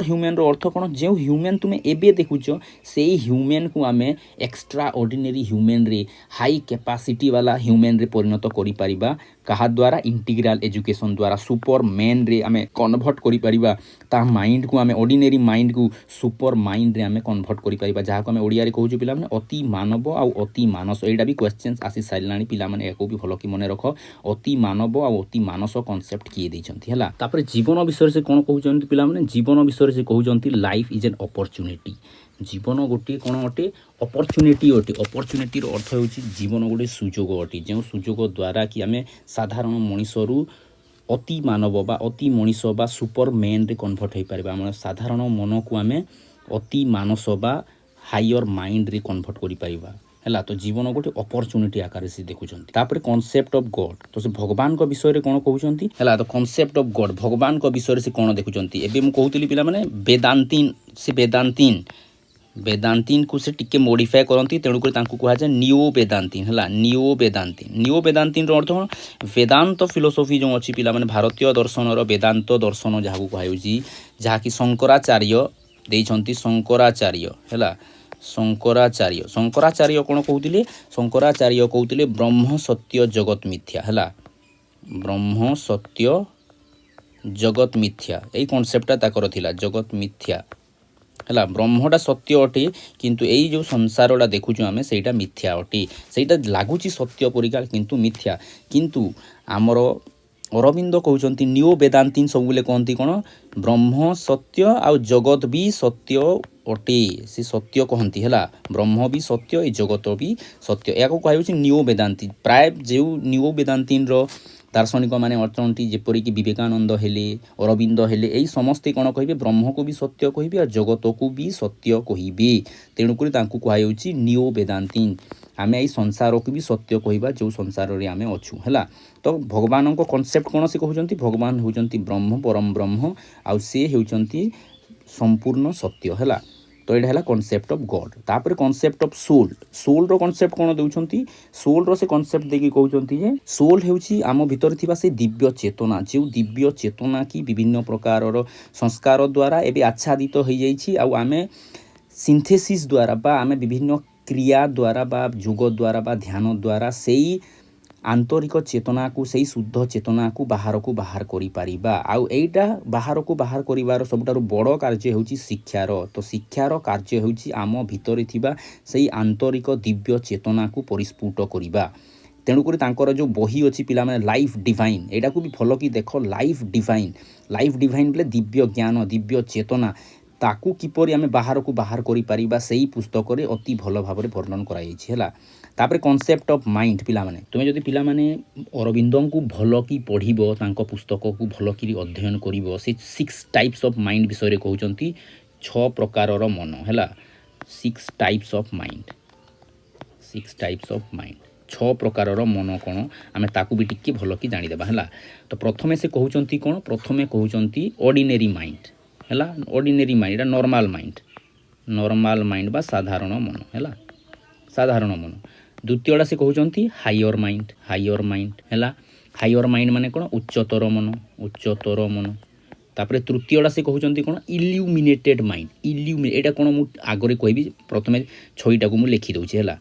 ह्यूमन रो अर्थ कोन जे ह्यूमन तुमे एबे देखुछ सेही ह्यूमन को आमे एक्स्ट्रा ऑर्डिनरी ह्यूमन रे हाई कैपेसिटी वाला ह्यूमन रे परिणत करि परिबा कहा द्वारा इंटीग्रल एजुकेशन द्वारा सुपर मैन रे आमे कन्वर्ट करि परिबा ता माइंड को आमे ऑर्डिनरी माइंड को सुपर माइंड रे आमे कन्वर्ट करि परिबा जहा को आमे ओडिया रे कहूछु पिला माने अति मानव आ अति मानस एडा भी क्वेश्चंस आसी साइलानी पिला माने एको भी भलो कि मने रखो अति मानव आ अति मानस कांसेप्ट किए दैछंती हला तापर जीवन विषय से कोन कहउछंती पिला माने जीवन विषय से कहउछंती लाइफ इज एन अपॉर्चुनिटी जीवन गोटे कौन अटे अपॉर्चुनिटी अटे अपॉर्चुनिटी अर्थ होची जीवन गोटे सुजोग अटे जो सुजोग द्वारा कि आमे साधारण मनीषरू अति मानव बा अति मनीष बा सुपर मैन रे कन्वर्ट हो पारिबा हम साधारण मन को आमे अति मानस बा हायर माइंड रे कन्वर्ट करि पारिबा हला तो जीवन गोटे अपॉर्चुनिटी आकार से देखुछंती तापर कांसेप्ट ऑफ गॉड तो से भगवान को विषय रे कोन कहउछंती हला तो कांसेप्ट ऑफ गॉड भगवान को विषय से कोन देखुछंती एबे मु कहउतली पिला माने वेदांतीन को से टिके मॉडिफाई करती तेणुक कह जाए नियो वेदांतीन है नियो वेदांतीन अर्थ कौन वेदांत फिलोसफी जो अच्छी पिला माने भारतीय दर्शन वेदांत दर्शन जहाँ कहुच्छी जहाँकि शंकराचार्य देइछंती शंकराचार्य कौन कहते शंकराचार्य कहते ब्रह्म सत्य जगत मिथ्या है ब्रह्म सत्य जगत मिथ्या यही कॉन्सेप्टटा ताकर थिला जगत मिथ्या है ब्रह्मटा सत्य अटे किंतु यही जो संसारटा देखुचु आमे सेटा मिथ्या अटे सेटा लागुची सत्य परिका किंतु मिथ्या किंतु आमर अरविंद कहउचंती नियो वेदांतीन सबुले कहती कौन ब्रह्म सत्य आ जगत भी सत्य अटे से सत्य कहती है ब्रह्म भी सत्य ए जगत भी सत्य या कहुच्छे नियो वेदांती प्राय जो नियो वेदांतीन दार्शनिक माने अर्थंती जेपरिक विवेकानंद हेले अरविंद हेले यही समस्ते कौन कहे ब्रह्म को भी सत्य कहे और जगत को भी सत्य कहे तेणुक कहुच्छी नियो वेदांतीन आमे यही संसार को भी सत्य कहवा जो संसार रे आमे अच्छू है तो भगवान को कॉन्सेप्ट कौन से कहते भगवान होउचंती ब्रह्म परम ब्रह्म आउ से होउचंती संपूर्ण सत्य है तो यहाँ है कॉन्सेप्ट ऑफ गॉड तापर कॉन्सेप्ट ऑफ सोल रो कॉन्सेप्ट कौन दउछंती सोल रो से कॉन्सेप्ट देकी कहउछंती जे सोल हेउची आम भीतर थिबा से दिव्य चेतना जो दिव्य चेतना की विभिन्न प्रकार संस्कार द्वारा एबे आच्छादित हो जाइछि आ आमे सिंथेसिस द्वारा बा आमे विभिन्न क्रिया द्वारा बा युग द्वारा बा ध्यान द्वारा सेई आंतरिक चेतना को सही शुद्ध चेतना को बाहर करि पारिबा आउ एटा बाहर को बाहर करिवार सबटारु बड़ कार्य होउची शिक्षार तो शिक्षार कार्य होउची आम भितर थिबा सही आंतरिक दिव्य चेतना को परिस्फुट करिबा तेणुक जो बही अच्छी पिला माने लाइफ डिवाइन एटा को भी फॉलो की देख लाइफ डिवाइन बोले दिव्य ज्ञान दिव्य चेतना ताकू किपरि आमे बाहर को बाहर करि पारिबा सही पुस्तक रे अति भल भाव वर्णन कराइछि हैला तापर कॉन्सेप्ट ऑफ माइंड पिला माने तुमे जदि पिला माने अरविंद को भल की पढ़िबो तांको पुस्तक को भल की अध्ययन करिवो से 6 टाइप्स ऑफ माइंड विषय रे कहउचंती 6 प्रकार रो मन हैला 6 टाइप्स ऑफ माइंड 6 प्रकार रो मन कोन आमे ताकू भी टिके भल की जानि देबा हैला तो प्रथमे से कहउचंती कोन प्रथमे कहउचंती ऑर्डिनरी माइंड हैला ऑर्डिनरी माइंड एटा नॉर्मल माइंड बा साधारण मन हैला साधारण मन द्वितीयटा से कहउचंती हायर माइंड हैला हायर माइंड माने कोन उच्चतर मन तापर तृतीयटा से कहउचंती कोन इल्यूमिनेटेड माइंड एटा कोन मु आगरे कहबी प्रथमे 6टा को मु लिखि दउछि हैला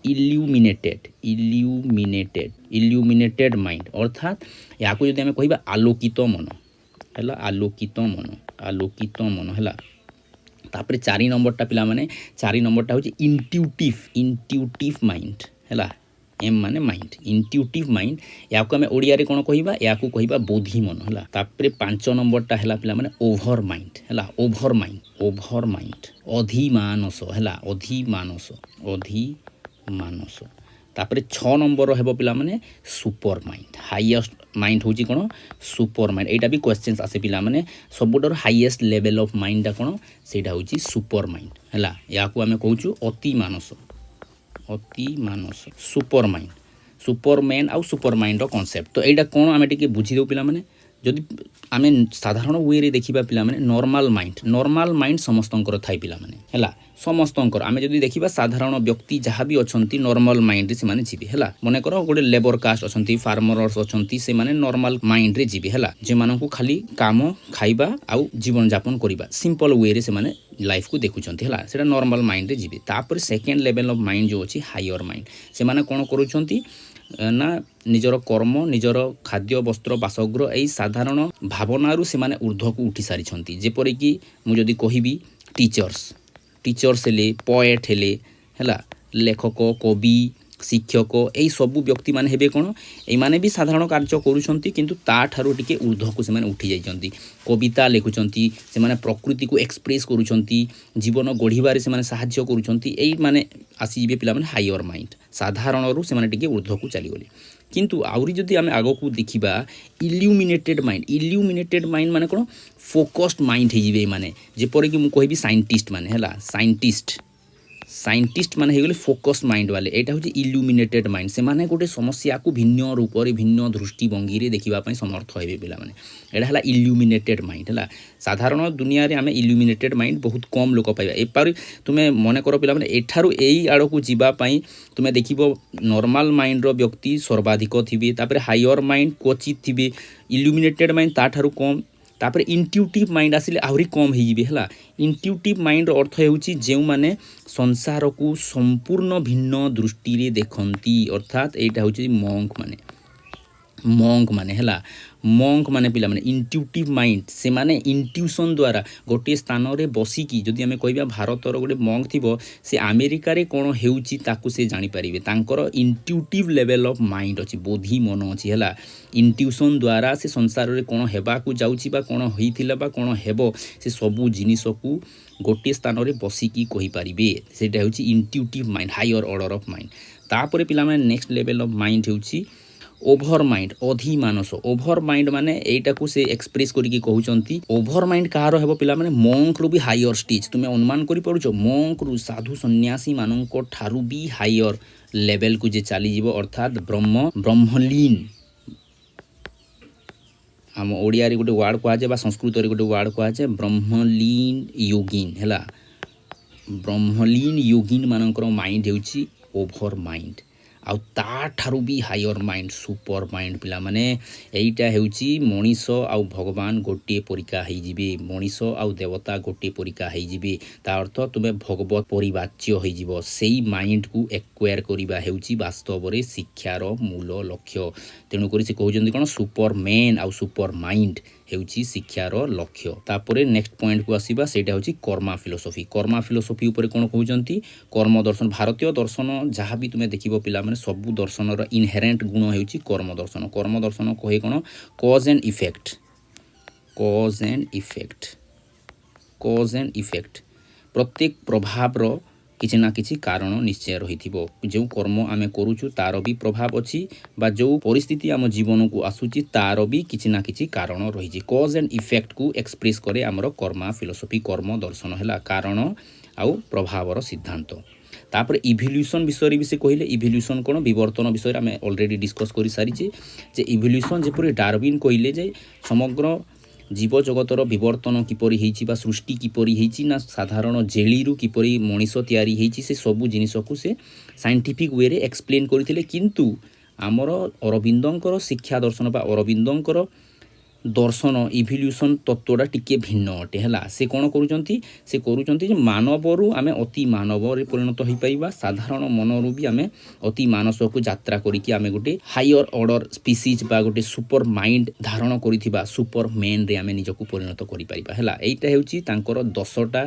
इल्यूमिनेटेड माइंड अर्थात याको जदि हमें कहबा आलोकित मन हैला आलोकित मन हैला तापर 4 नंबरटा पिला माने 4 नंबरटा होची इंट्यूटिव माइंड हैला एम माने माइंड इंट्यूटिव माइंड याको हमें ओडिया रे कोन कहबा याको कहबा बोधी मन हैला तापर 5 नंबरटा हैला पिला माने ओभर माइंड अधिमानस हैला अधिमानस तापर 6 नंबर हेबो पिला माने सुपर माइंड हाईएस्ट माइंड होची कोन सुपर माइंड एटा भी क्वेश्चंस आसे पिला माने सबुडर हाईएस्ट लेवल ऑफ माइंड कोन सेटा होची सुपर माइंड हला या को हमें कहूछु अति मानस सुपरमैन आउ सुपर माइंड रो कांसेप्ट तो एटा कोन हमें टिके बुझी दो पिला माने जदि आमे साधारण वे रे देखिबा पिला माने नॉर्मल माइंड समस्तंकर थाई पिला माने हला समस्तंकर आमे जदि देखिबा साधारण व्यक्ति जहाँ भी अछंती नॉर्मल माइंड रे से माने जीवे हला मने करो गोटे लेबर कास्ट अछंती फार्मर्स अछंती से माने नॉर्मल माइंड रे जीवे हला जे मानकु खाली काम खाइबा आउ जीवन यापन करिबा सिंपल वे रे से माने लाइफ को देखुचंती हला सेटा नॉर्मल माइंड रे जीवे तापर सेकंड लेवल ऑफ माइंड जो अछि हायर माइंड से माने कोन करूचंती ना निजर कर्म निजर खाद्य वस्त्र बासगृह यही साधारण भावनारू से माने ऊर्ध्व को उठी सारी जेपरि कि मु जदि कहिबी टीचर्स हेले पोएट हेले हला लेखक कवि शिक्षक यही सबू व्यक्ति माने हेबे कोन एई माने भी साधारण कार्य करूछंती किंतु ता ठारू टिके ऊर्ध्व को से माने उठी जाइछंती कविता लेखुछंती से माने प्रकृति को एक्सप्रेस करूछंती जीवन गढ़िबारे से माने सहाय्य करूछंती एई माने आसी जिबे पिला माने हायर माइंड साधारण रू से माने टिके ऊर्ध्व को चली गले किंतु आउरी जदि आमे आगो को देखिबा इल्यूमिनेटेड माइंड माने कोन फोकस्ड माइंड हे जिबे माने जेपरि कि मु कहिबी साइंटिस्ट माने हला साइंटिस्ट माने हेगले फोकस माइंड वाले एटा होची इल्यूमिनेटेड माइंड से माने गोटे समस्या को भिन्न रूप रे भिन्न दृष्टिभंगी रे देखिबा पई समर्थ हेबे पिला माने एटा हला इल्यूमिनेटेड माइंड हला साधारण दुनिया रे आमे इल्यूमिनेटेड माइंड बहुत कम लोक पाइबा एपारी तुमे मने करो पिला माने एठारू एई आडो को जिबा पई तुमे देखिबो नॉर्मल माइंड रो व्यक्ति सर्वाधिक थिबे तापर हायर माइंड क्वचित थिबे इल्यूमिनेटेड माइंड ता ठारू कम तापर इंट्यूटिव माइंड आसिले आहुरी कम हो जिबे हला इंट्यूटिव माइंड अर्थ हेउची जेउ माने संसार को संपूर्ण भिन्न दृष्टि रे देखंती अर्थात एटा होची मंक माने हला मंक माने पिला माने इंट्यूटिव माइंड से माने इंट्यूशन द्वारा गोटे स्थान रे बसी की जदि हमें कहबा भारत रो गोटे मंक थिबो से अमेरिका रे कोन हेउची ताकू से जानि परिबे तांकर इंट्यूटिव लेवल ऑफ माइंड अछि बोधी मन अछि हला इंट्यूशन द्वारा से संसार रे कोन हेबा को जाउची बा कोन होइथिला बा कोन हेबो से सबु जिनिस को गोटे स्थान रे बसी की कहि परिबे सेटा हेउची intuitive mind higher order of mind तापरे पिला माने नेक्स्ट लेवल ऑफ माइंड हेउची ओभर माइंड अधिमानस ओभर माइंड माने एटा को से एक्सप्रेस करी की कहउचंती ओभर माइंड कहारो हेबो पिला माने मंक रू भी हायर स्टेज तुमे अनुमान करि पड़ुछो मंक रू साधु सन्यासी माननको ठारू भी हायर लेवल को जे चली जीवो अर्थात ब्रह्मलीन हम ओडिया रे गोटे वर्ड को आजे बा संस्कृत रे गोटे वर्ड को आजे ब्रह्मलीन योगिन हला ब्रह्मलीन योगिन मानकर माइंड हेउची ओभर माइंड आउ ता ठारू भी हायर माइंड सुपर माइंड पिला माने एइटा हेउची मनीष आउ भगवान गोटे परिका हेइ जिबे मनीष आउ देवता गोटे परिका हेइ जिबे ता अर्थ तुमे भगवत परिवाच्य हेइ जिवो सेही माइंड को एक्वायर करिबा हेउची वास्तव रे शिक्षार मूल लक्ष्य तेनु करी से कहउजंदी कोन सुपरमैन आउ सुपर माइंड हेउची शिक्षार लक्ष्य तापरे नेक्स्ट पॉइंट को आसीबा सेटा होची कर्मा फिलोसॉफी ऊपर कोन कहउजंती कर्म दर्शन भारतीय दर्शन जहाँ भी तुमे देखिबो पिला माने सबु दर्शन रो इनहेरेंट गुण हेउची कर्म दर्शन कहे कोन कॉज एंड इफेक्ट प्रत्येक प्रभाव रो किछि ना किछि कारण निश्चय रहिथिबो जो कर्म आमे करूछु तार भी प्रभाव अछि बा जो परिस्थिति आम जीवन को आसुची तार भी किछि ना किछि कारण रहिछि कॉज एंड इफेक्ट को एक्सप्रेस करे हमर कर्मा फिलोसॉफी कर्म दर्शन हैला कारण आउ प्रभाव रो सिद्धांत तापर इवोल्यूशन विषय से कहले इवोल्यूशन कोन विवर्तन विषय आमे ऑलरेडी डिस्कस करि सारिछि जे इवोल्यूशन जेपरि डार्विन कहले जे समग्र जीव जगतर विवर्तन किपरि हेइछि बा सृष्टि किपरि हेइछि ना साधारण जेलीरू किपरि मनीष तयारी हेइछि से सबु जिनिस को से साइंटिफिक वे रे एक्सप्लेन करथिले किंतु हमर अरविंदंकर शिक्षा दर्शन बा अरविंदंकर दर्शन इवोल्यूशन तत्वटा टिके भिन्न अटे हैला से कोन करूचंती जे मानवरू आमे अति मानव रे परिणत होई पाइबा साधारण मनरू भी आमे अति मानस को यात्रा करी कि आमे गोटे हायर ऑर्डर स्पीसीज बा गोटे सुपर माइंड धारण करिथिबा सुपर मैन रे आमे निजको परिणत करि पाइबा हैला एटा हेउची तांकर 10टा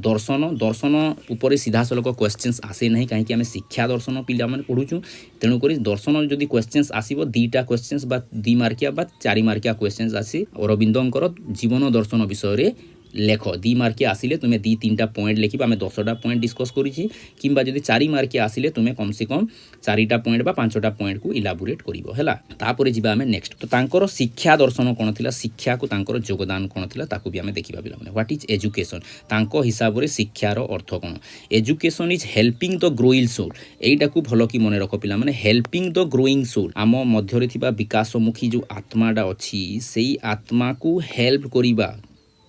दर्शन ऊपर सीधा सलक क्वेश्चंस आसे नहीं काहे कि आमे शिक्षा दर्शन पिला माने पढुछु तेनु करी दर्शन जदि क्वेश्चंस आसीबो 2टा क्वेश्चंस बा 2 मार्किया बा 4 मार्किया क्वेश्चंस आसी अरविंदंकर जीवन दर्शन विषय रे लेख 2 मार्किया आसिले तुमे 2-3टा पॉइंट लिखिबा आमे 10टा पॉइंट डिस्कस करिछि किंबा जदि 4 मार्किया आसिले तुमे कम से कम 4टा पॉइंट बा 5टा पॉइंट को इलाबोरेट करिवो हैला। तापर जिबा आमे नेक्स्ट तो तांकर शिक्षा दर्शन कोन थिला शिक्षा को तांकर योगदान कोन थिला ताकू भी आमे देखिबा पिला माने व्हाट इज एजुकेशन तांको हिसाब रे शिक्षार अर्थ कोन education is helping the growing soul एइटा को भलो की मने रखो पिला माने हेल्पिंग द ग्रोइंग सोल आम मध्य रे थिबा विकासमुखी जो आत्माडा अछि सेई आत्मा को हेल्प करिबा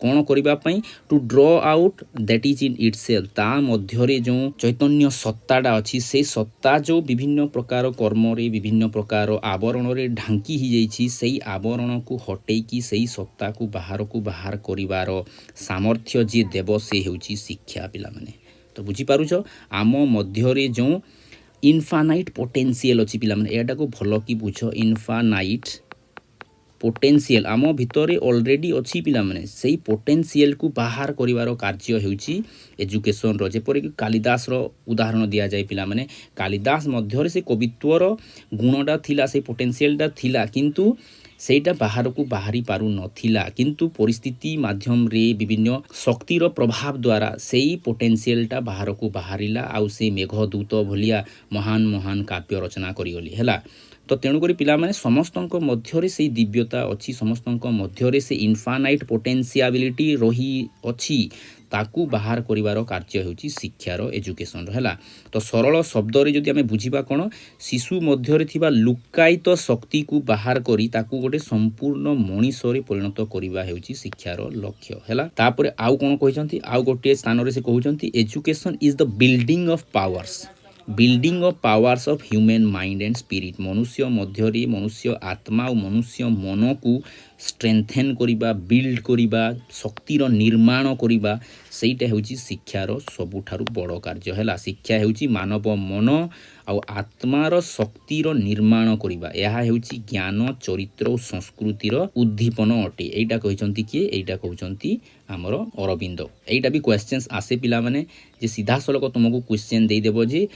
कौन करने to draw out that is in itself ता मध्य जो चैतन्य सत्ताटा अच्छी से सत्ता जो विभिन्न प्रकार कर्म रे विभिन्न प्रकार आवरण रे ढांकी ही जाइछि सेई आवरण को हटेकी सेई सत्ता को बाहर करिवार सामर्थ्य जे देव से हेउछि शिक्षा पिला माने तो बुझी पारुछ आम मध्य रे जो इनफानाइट पोटेंशियल अच्छी पिला माने एटा को भलो की बुझ इनफानाइट पोटेंशियल आम भितर ऑलरेडी अच्छी पिला माने सेई पोटेंशियल को बाहर करिवार कार्य हेउछि एजुकेशन रो जेपर कि कालिदास रो उदाहरण दिया जाय पिला माने कालिदास मध्य से कवित्वर गुणटा थिला से पोटेंशियलटा थिला किंतु सेटा बाहर को बाहरी पारु नथिला किंतु परिस्थिति माध्यम रे विभिन्न शक्तिर प्रभाव द्वारा सेई पोटेंशियलटा बाहर को बाहरिला आउ से मेघदूत भलिया महान महान काव्य रचना करिगली हैला। तो तेणुक पिला माने समस्तक मध्य से दिव्यता अच्छी समस्तक मध्य से इनफानाइट पोटेंशियाबिलिटी रही अच्छी ताकू बाहर करिवार कार्य हेउछि शिक्षार एजुकेशन हैला। तो सरल शब्द रे जदि आमे बुझिबा कोन शिशु मध्य रे थिबा लुकायित शक्ति को बाहर करी ताकू गोटे संपूर्ण मनीष रे परिणत करिवा हेउछि शिक्षार लक्ष्य हैला। तापरे आउ कोन कहिसंती आउ गोटे स्थान रे से कहउचंती education is the building of powers of human mind and spirit मनुष्य मध्य रे मनुष्य आत्मा और मनुष्य मन को स्ट्रेंथेन करिबा बिल्ड करिबा शक्तिर निर्माण करिबा सेटा हेउछि शिक्षार सबुठारु बड़ कार्य हैला। शिक्षा हेउछि मानव मन आउ आत्मार शक्तिर निर्माण करिबा एहा हेउछि ज्ञान चरित्र और संस्कृतिर उद्दीपन अटे एटा कहिसंती कि एटा कहउचंती हमर अरविंद एटा भी क्वेश्चंस आसे पिला माने जे सीधा सलक तुमको क्वेश्चन देई देबो जे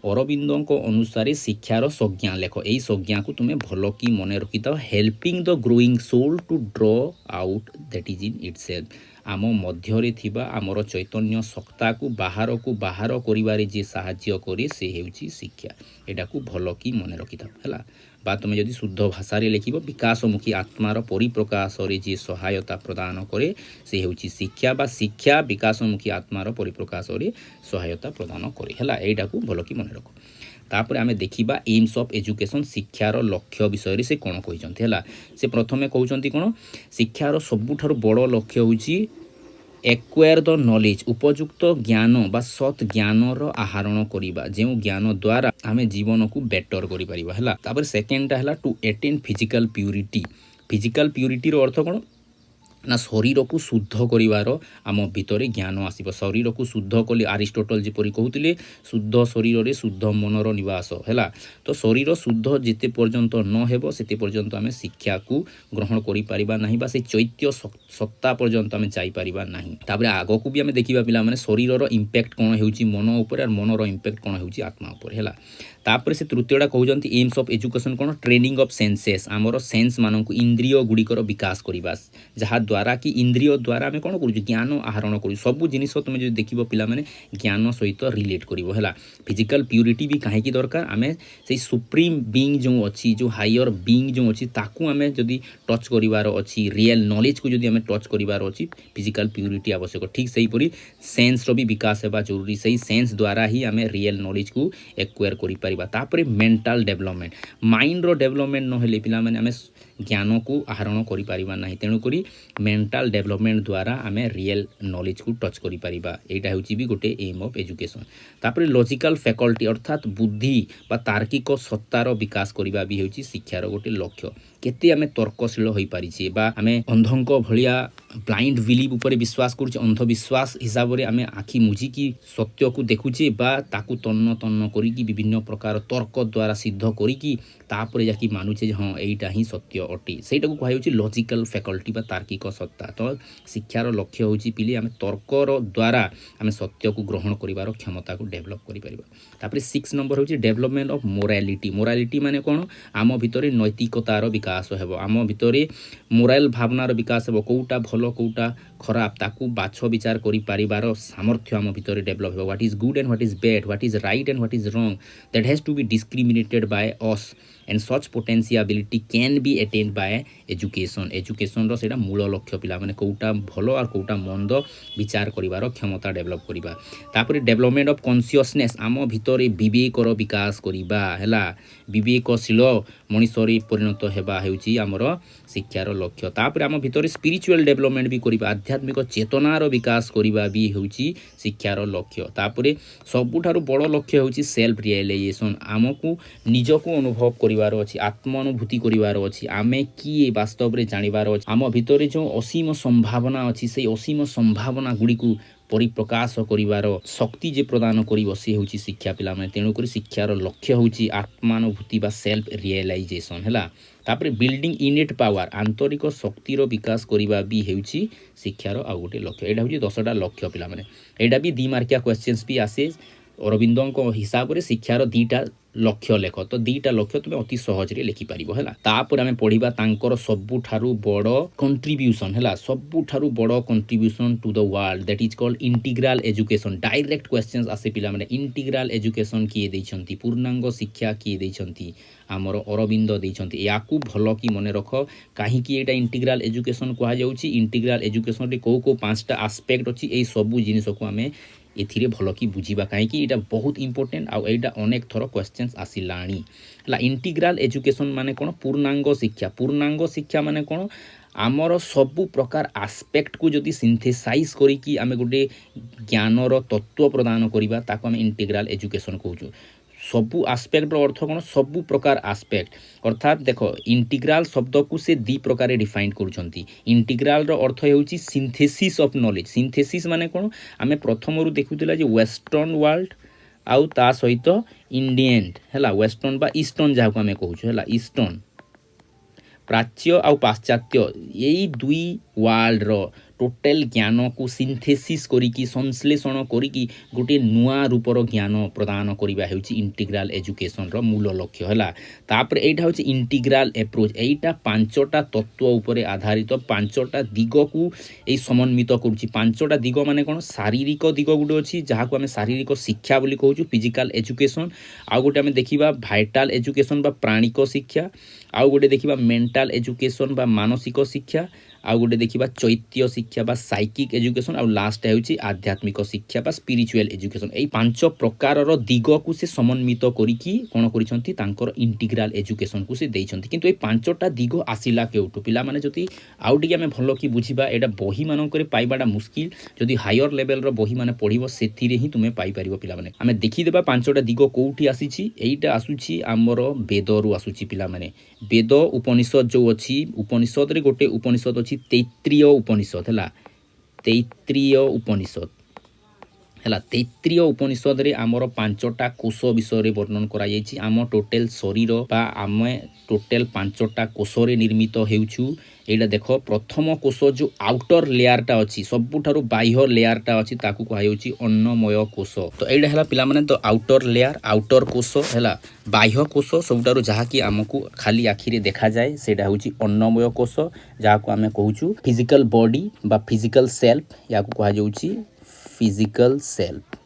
अरविंदों को अनुसार शिक्षार संज्ञा लेख यही संज्ञा को तुम्हें भल की मन रखी था helping the growing soul to draw out that is in itself आम मध्य रे थिबा आमर चैतन्य सत्ता को बाहर करिवारे जे साहाय्य करे से हेउछि शिक्षा एटा को भल की मन रखी था हैला। बा तुम जदि शुद्ध भाषा रे लिखिबो विकासमुखी आत्मार परिप्रकाश रे जे सहायता प्रदान करे से हेउछि शिक्षा बा शिक्षा विकासमुखी आत्मार परिप्रकाश रे सहायता प्रदान करे हैला एटा को भल की मन रखो। तापर आमे देखिबा एम्स ऑफ एजुकेशन शिक्षार लक्ष्य विषय से कोन कहिसंती हैला। से प्रथमे कहउचंती कोन शिक्षार सबुठारु बड़ लक्ष्य होउछि एक्वायर द नॉलेज उपयुक्त ज्ञान बा सत ज्ञानर आहरण करिबा जेउ ज्ञान द्वारा आमे जीवन को बेटर करि परिबा हैला। तापर सेकेंडटा हैला टू अटेन फिजिकल प्यूरिटी रो अर्थ कोन ना शरीर को शुद्ध करिवार आम भितर ज्ञान आसीबो शरीर को शुद्ध कले अरिस्टोटल जेपरि कहउतिले शुद्ध शरीर रे शुद्ध मनर निवास हैला। तो शरीर शुद्ध जेते पर्यंत न हेबो सेते पर्यंत आमे शिक्षा को ग्रहण करि परिबा नाही बा से चैत्य सत्ता पर्यंत आमे जाई परिबा नाही। तापरे आगो को भी आमे देखिबा पिला माने शरीर रो इंपैक्ट कोन हेउची मन ऊपर और मनर इंपैक्ट कोन हेउची आत्मा ऊपर हैला। तापर से तृतीयटा कहउचंती एम्स ऑफ एजुकेशन कोन ट्रेनिंग ऑफ सेंसेस आमर सेंस मानक इंद्रिय गुड़िकर विकास करिबा जहा द्वारा कि इंद्रिय द्वारा आमे कोन करू ज्ञान आहरण करू सब जिनिस तुम जो देखिबो पिला माने ज्ञान सहित रिलेट करिवो हैला। फिजिकल प्यूरिटी भी काहे की दरकार आमे से सुप्रीम बीइंग जो अछि जो हायर बीइंग जो अछि ताकू आमे जदी टच करिवार अछि रियल नॉलेज को जदी आमे टच करिवार अछि फिजिकल प्यूरिटी आवश्यक ठीक सही परी सेंस रो भी विकास हेबा जरूरी सही सेंस द्वारा ही आमे रियल नॉलेज को एक्वायर करि परिबा। तापरे मेंटल डेवलपमेंट माइंड रो डेवलपमेंट न हेले पिला माने आमे ज्ञान को आहरण करि परिबा नाही तेनु करी मेंटल डेवलपमेंट द्वारा आमे रियल नॉलेज को टच करि परिबा एटा हेउची भी गोटे एम ऑफ एजुकेशन। तापरे लॉजिकल फैकल्टी अर्थात बुद्धि बा तार्किक सत्तार विकास करिबा भी हेउची शिक्षार गोटे लक्ष्य केते आमे तर्कशील होई पारिछे बा आमे अंधंक भलिया ब्लाइंड बिलीव ऊपर विश्वास करूछे अंधविश्वास हिसाब रे आमे आखि मुझी की सत्य को देखुछे बा ताकू तन्न तन्न करी की विभिन्न प्रकार तर्क द्वारा सिद्ध करी की तापरे जाकी मानुछे हां एइटा ही सत्य अटे सेटा को कहुच्छी लॉजिकल फैकल्टी बा तार्किक सत्ता। तो शिक्षार लक्ष्य होची पिले आम तर्कर द्वारा आम सत्य को ग्रहण करिवार क्षमता को डेभलप करि परिबा। तापर 6 नंबर होची डेभलपमेंट ऑफ मोरालिटी। मोरालिटी माने कोन आम भितरे नैतिकतार विकास हेबो, आम भितरे मोराल भावनार विकास हेबो, कोउटा भलो कोउटा खराब ताकू बाछ विचार करि परिबार सामर्थ्य आम भितरे डेभलप हेबो। What is good and what is bad, what is right and what is wrong, that has to be discriminated by us and such potentiality can be attend by education. Education रो सेटा मूल लक्ष्य पिला माने कोउटा भलो और कोउटा मंद विचार करिवार क्षमता डेभलप करिबा। तापर डेभलपमेंट ऑफ कॉन्शियसनेस आम भितरे विवेकर विकास करिबा हैला, विवेकशील मनुष्य परिणत हेबा हेउची हमर शिक्षार लक्ष्य। तापर आम भितरे स्पिरिचुअल डेभलपमेंट भी करिबा, आध्यात्मिक चेतनार विकास करिबा भी हेउची शिक्षार लक्ष्य। तापर सबुठारु बड़ लक्ष्य हेउची सेल्फ रियलाइजेशन, आमको निजको अनुभव करिवार अछि, आत्मानुभूति करिवार अछि, आमे किए वास्तव रे जानिबार अछि, आम भितरे जो असीम संभावना अछि से असीम संभावना गुडी को परिप्रकाश करिवार शक्ति जे प्रदान करिवो से होची शिक्षा पिला माने। तेणु करी शिक्षार लक्ष्य होची आत्मानुभूति बा सेल्फ रियलाइजेशन हैला। तापर बिल्डिंग इनेट पावर आंतरिक शक्तिर विकास करिबा भी हेउची शिक्षार आ गोटे लक्ष्य। एटा होची 10टा लक्ष्य पिला माने। एटा भी 2 मार्किया क्वेश्चंस भी आसे अरविंदों को हिसाब रे शिक्षार 2टा लक्ष्य लेख, तो 2टा लक्ष्य तुम अति सहज रे लिखि पारिबो हैला। तापर आमे पढिबा तांकर सबुठारु बड़ कंट्रीब्यूशन हैला, सबुठारु बड़ contribution to the world that is called integral education. Direct questions आसे पिला माने इंटीग्रल एजुकेशन किए दैछंती, पूर्णांग शिक्षा किए दैछंती, आमर अरविंद दैछंती। याकू भलो की मने रख काहे कि एटा इंटीग्रल एजुकेशन कहा जाउची। इंटीग्रल एजुकेशन रे को 5टा एस्पेक्ट अछि, एई सबु जिनिस को आमे एथिरे भलो की बुझीबा कहीं एटा बहुत इंपोर्टेंट आ एटा अनेक थर क्वेश्चंस आसिलाणी हला। इंटीग्रल एजुकेशन माने कोन पूर्णांग शिक्षा। पूर्णांग शिक्षा माने कोन आमर सबु प्रकार एस्पेक्ट को जदि सिंथेसाइज करी कि आमे गोटे ज्ञानर तत्व प्रदान करिबा ताको आमे इंटीग्रल एजुकेशन कहूछु। सबु एस्पेक्ट रो अर्थ कोन सबु प्रकार एस्पेक्ट, अर्थात देखो इंटीग्रल शब्द को से 2 प्रकार डिफाइन करूछंती। इंटीग्रल रो अर्थ हेउची सिंथेसिस ऑफ नॉलेज। सिंथेसिस माने कोन आमे प्रथम रु देखुतिला जे वेस्टर्न वर्ल्ड आउ ता सहित इंडियन हैला, वेस्टर्न बा ईस्टर्न जाको आमे कहूछु हैला, ईस्टर्न प्राच्य आउ पाश्चात्य यही 2 वर्ल्ड रो टोटल ज्ञान को सिंथेसिस करिकी संश्लेषण करिकी गोटे नुआ रूपर ज्ञान प्रदान करिबा हेउची इंटीग्रल एजुकेशन रो मूल लक्ष्य हैला। तापर एटा होची इंटीग्रल अप्रोच, एटा 5टा तत्व उपरे आधारित 5टा दिग को ए समन्वित करूची। 5टा दिग माने कोन शारीरिक दिग गुडे अछि जहा को हमें शारीरिक शिक्षा बोली कहूछु, फिजिकल एजुकेशन। आ गोटे हमें देखिबा वाइटल एजुकेशन बा प्राणिक शिक्षा, आ गोटे देखिबा मेंटल एजुकेशन बा मानसिक शिक्षा, आ गोटे देखिबा चैत्य शिक्षा बा साइकिक एजुकेशन, आ लास्ट हेउची आध्यात्मिक शिक्षा बा स्पिरिचुअल एजुकेशन। एई 5 प्रकार रो दिग को से समन्वित करिकी कोन करिसंती तांकर इंटीग्रल एजुकेशन को से देइसंती। किंतु ए 5टा दिग आसिला केउटु पिला माने जति आउटी हमें भलो की बुझिबा एटा बही मानन करे पाइबाडा मुश्किल, जदि हायर लेवल रो बही माने पढिबो सेथिरे ही तुमे पाइ परिबो पिला माने। हमें देखि देबा 5टा दिग कोउठी आसीची। एइटा आसुची हमर वेद रु आसुची पिला माने। वेद उपनिषद जो अछि, उपनिषद रे गोटे उपनिषद अछि तैत्तिरीय उपनिषद हैला, तैत्तिरीय उपनिषद हैला। तैत्तिरीय उपनिषद रे हमर 5टा कोष विषय रे वर्णन करा जायछि। आम टोटल शरीर बा आमे टोटल 5टा कोष रे निर्मित हेउछु। एटा देखो प्रथम कोष जो आउटर लेयर टा अछि, सबुठारु बाह्य लेयर टा अछि ताकू कहा जाउछि अन्नमय कोष। तो एटा हैला पिला माने तो आउटर लेयर, आउटर कोष हैला। बाह्य कोष सबुठारु जहा कि हमकु खाली आखि रे देखा जाय सेटा होउछि अन्नमय कोष, जहा को हमें कहूछु फिजिकल बॉडी बा फिजिकल सेल्फ, याकू कहा जाउछि फिजिकल सेल्फ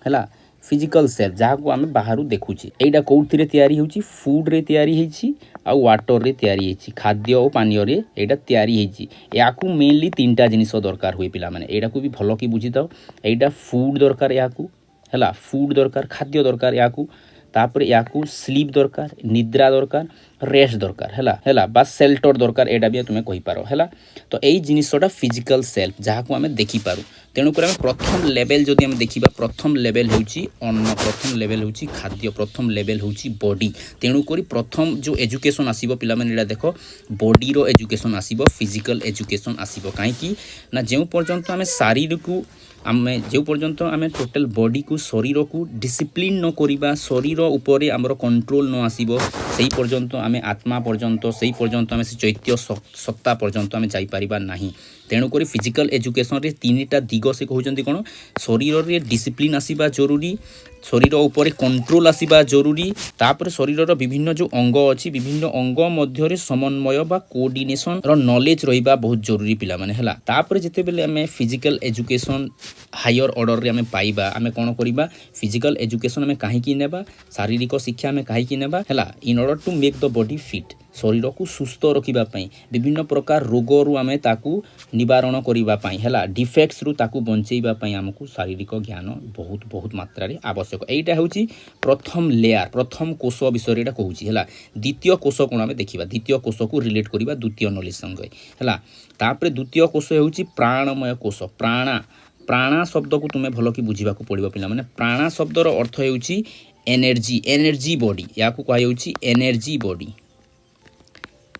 हैला। फिजिकल सेल्फ जहा को आमे बाहरु देखुछि। एटा कोउथि रे तयारी होउछि, फूड रे तयारी हेछि आ वाटर रे तयारी हेछि, खाद्य और पानी रे एटा तयारी हेछि। याकू मेनली 3टा जिनिस दरकार होय पिला माने। एटा को भी भलो की बुझि दाओ। एटा फूड दरकार याकू हैला, फूड दरकार, खाद्य दरकार याकू। तापर याकू स्लीप दरकार, निद्रा दरकार, रेस्ट दरकार हैला बा शेल्टर दरकार। एटा भी तुमे कहि पारो हैला। तो एई जिनिसटा फिजिकल सेल्फ जहा को हमें देखि पारू। तेणु कर प्रथम लेवल जदि हम देखिबा, प्रथम लेवल होउची अन्न, प्रथम लेवल होउची खाद्य, प्रथम लेवल होउची बॉडी। तेणु करी प्रथम जो एजुकेशन आसीबो पिला माने एटा देखो बॉडी रो एजुकेशन आसीबो, फिजिकल एजुकेशन आसीबो। काहे कि ना जेउ पर्यंत हमें शारीर को आमे जो पर्यंत आमे टोटल बॉडी को शरीर को डिसिप्लिन न करिबा शरीर उपरे आमर कंट्रोल न आसीबो सेही पर्यंत आमे आत्मा पर्यंत सेही पर्यंत आमे से चैत्य सत्ता पर्यंत आमे जाई परिबा नाही। तेणुक फिजिकल एजुकेशन रे तीनटा दिग से कहउचंती कोन शरीर रे डिसिप्लिन आसीबा जरूरी शरीर उपरे कंट्रोल आसीबा जरूरी तापर शरीर विभिन्न जो अंग अच्छी विभिन्न अंग मध्य समन्वय बा कोऑर्डिनेशन रो नॉलेज रहिबा बहुत जरूरी पिला माने हला। तापर जेते बेले हमें फिजिकल एजुकेशन हायर ऑर्डर रे हमें पाइबा हमें कोन करिबा फिजिकल एजुकेशन हमें काहे की नेबा शारीरिक शिक्षा हमें काहे की नेबा हला in order to make the body fit शरीर को सुस्थ रखिबा पई विभिन्न प्रकार रोग रु आमे ताकू निवारण करिबा पई हला डिफेक्ट्स रु ताकू बंचेइबा पई हमकु शारीरिक ज्ञान बहुत बहुत मात्रा रे आवश्यक। एटा होची प्रथम लेयर प्रथम कोष विषय एटा कहूची हला। द्वितीय कोष कोन आमे देखिबा द्वितीय कोष को रिलेट करिबा द्वितीय नॉलेज संगे हला। तापर द्वितीय कोष होची प्राणमय कोष प्राणा प्राणा शब्द को तुमे भलो की बुझिबा को पड़िबो पिला माने प्राणा शब्द रो अर्थ होची एनर्जी एनर्जी बॉडी याकू कहै होची एनर्जी बॉडी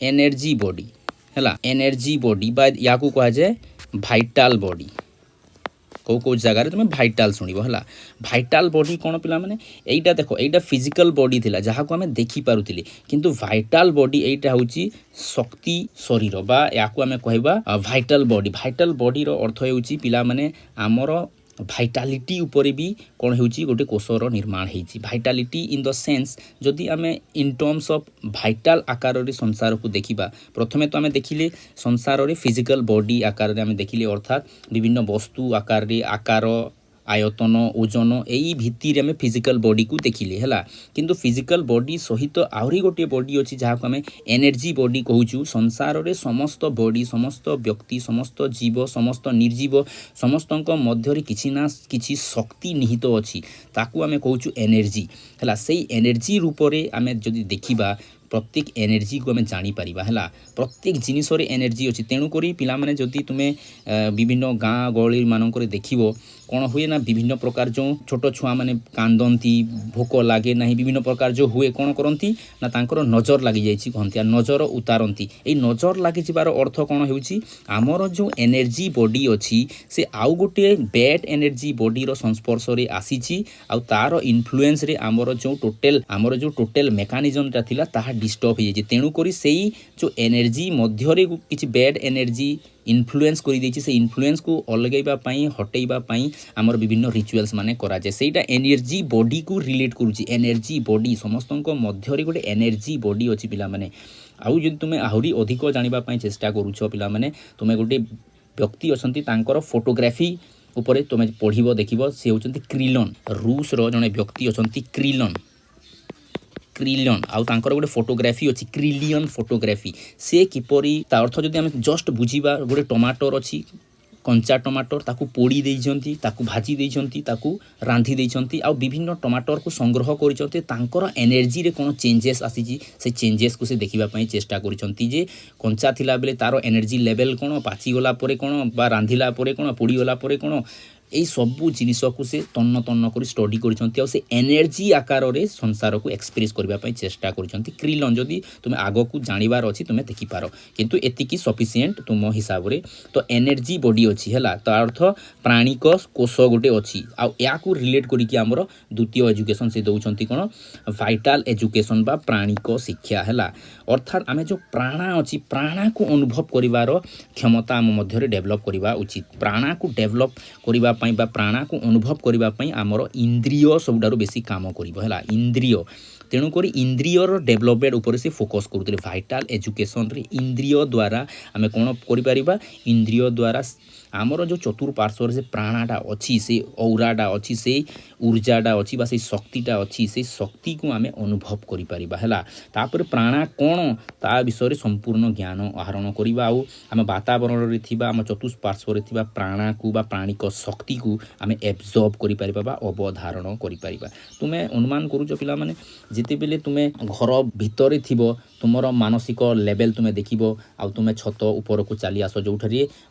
एनर्जी बॉडी हला एनर्जी बॉडी बा याकू कहा जाए भाइटाल बॉडी कौ जगार तुम भाइटाल शुणव है भाइटाल बॉडी कौन पिला माने एटा देखो एटा फिजिकल बॉडी थिला जहाँ को आम देखी पारुथिले किंतु भाइटाल बॉडी एटा होची शक्ति शरीर बा याकू आम कहबा भाइटाल बॉडी रो अर्थ होची पिला माने आमर भाइटालिटी उपरे भी कौन होची गोटे कोषर निर्माण होती भाइटालिटी इन द सेंस जदि आम इन टर्म्स ऑफ भाइटाल आकार रे संसार को देखिबा प्रथमे तो आम देखिले संसार रे फिजिकल बॉडी आकार रे आम देखिले अर्थात विभिन्न वस्तु आकार रे आकार आयतन ओजन यही भित्ति आम फिजिकल बॉडी को देखिले है किंतु फिजिकल बॉडी सहित आहरी गोटे बॉडी अच्छी जहाँ को आम एनर्जी बॉडी कहूँ संसार रे समस्त बॉडी समस्त व्यक्ति समस्त जीव समस्त निर्जीव समस्त मध्य किसी ना किसी शक्ति निहित अच्छी ताकू आम कहूँ एनर्जी है से एनर्जी रूप से आम जदि देखा प्रत्येक एनर्जी को आम जापर है प्रत्येक जिनिस एनर्जी अच्छी तेणुक पिला माने जदि तुम्हें विभिन्न गाँ गहली मानक देखिबो कौन हुए ना विभिन्न प्रकार जो छोट छुआ मैंने कांदती भोक लगे ना विभिन्न प्रकार जो हुए कौन करती ना तांकर नजर लगी जाइए कहती नजर उतारती ये नजर लगी जाबार अर्थ कौन होउची आमर जो एनर्जी बॉडी अच्छी से आउ गोटे बैड एनर्जी बॉडी रो संस्पर्श रे आसीची आउ तार इन्फ्लुएंस रे आमर जो टोटल मेकानिजम ता थिला ताहा डिस्टर्ब हो जाए तेणु करी सेही जो एनर्जी मध्य किसी बैड एनर्जी इन्फ्लुएंस कर देछि से इन्फ्लुएंस को अलगाइबा पई हटेइबा पई आमर विभिन्न रिचुअल्स माने करा जाए सेटा एनर्जी बॉडी को रिलेट करूछि एनर्जी बॉडी समस्तक मध्य गोटे एनर्जी बॉडी अच्छी पिला माने आउ जदि तुमे आहुरी अधिक जानिबा पई चेष्टा करूछ पिला माने तुमे गोटे व्यक्ति अछंती तांकर फोटोग्राफी उपरे तुमे पढ़िबो देखिबो से होचंती क्रिलन रूस रो जने व्यक्ति अछंती क्रिलियन आउ तांकर गोटे फोटोग्राफी अच्छी क्रिलियन फोटोग्राफी से किपरि ता अर्थ जदि आम जस्ट बुझीबा गोटे टमाटर अच्छी कंचा टमाटर ताकू पोड़ी देइछंती ताकू भाजी देइछंती ताकू रांधी देइछंती आ विभिन्न टमाटर को संग्रह करिछंती तांकर एनर्जी रे कोन चेंजेस आसीची से चेंजेस को से देखिबा पई चेष्टा करिछंती जे कंचा थिला बेले तारो एनर्जी लेवल कोन पाची गला परे कोन बा रांधिला परे कोन पोड़ी गला परे कोन यही सबू जिनिस को से तन्न तन्न कर स्टडी कर से एनर्जी आकार रे संसार को एक्सप्रेस करने चेष्टा कर क्रिलन जदि तुम्हें आग को जानवर अच्छी तुम्हें देखिपार किंतु एतिकी सफिसीयंट तुम हिसाब रे तो एनर्जी बॉडी अच्छी है तो अर्थ प्राणिक कोष गोटे अच्छी या रिलेट करिकी आमर द्वितीय एजुकेशन से दौरान कौन भाइटाल एजुकेशन बा प्राणिक शिक्षा है अर्थात आम जो प्राणा अच्छी प्राणा को अनुभव करिवार क्षमता आम मध्य डेभलप करवा उचित प्राणा को डेभलप करने बा प्राणा को अनुभव करने आमर इंद्रिय सबुठारु बेसी काम है इंद्रिय तेणुक इंद्रियर डेभलपमेंट उपर से फोकस करुले भाइटाल एजुकेशन रे इंद्रिय द्वारा आम कौन कर इंद्रिय द्वारा आमर जो चतुर्पार्श्वर से प्राणाटा अच्छी से औराटा अच्छी से ऊर्जाटा अच्छी बा से शक्तिटा अच्छी से शक्ति को आम अनुभव कर प्राणा कौन ता विषय संपूर्ण ज्ञान आहरण करवा आम वातावरण में थी आम चतुष्पार्श्वर थी प्राणा को बा प्राणिक शक्ति को आम एब्जर्व कर अवधारण कर तुम्हें अनुमान करुच पिला माने जिते बेले तुम्हें घर भितर थी तुमर मानसिक लेवल तुम देख आउ तुम छत ऊपर को चली आस जो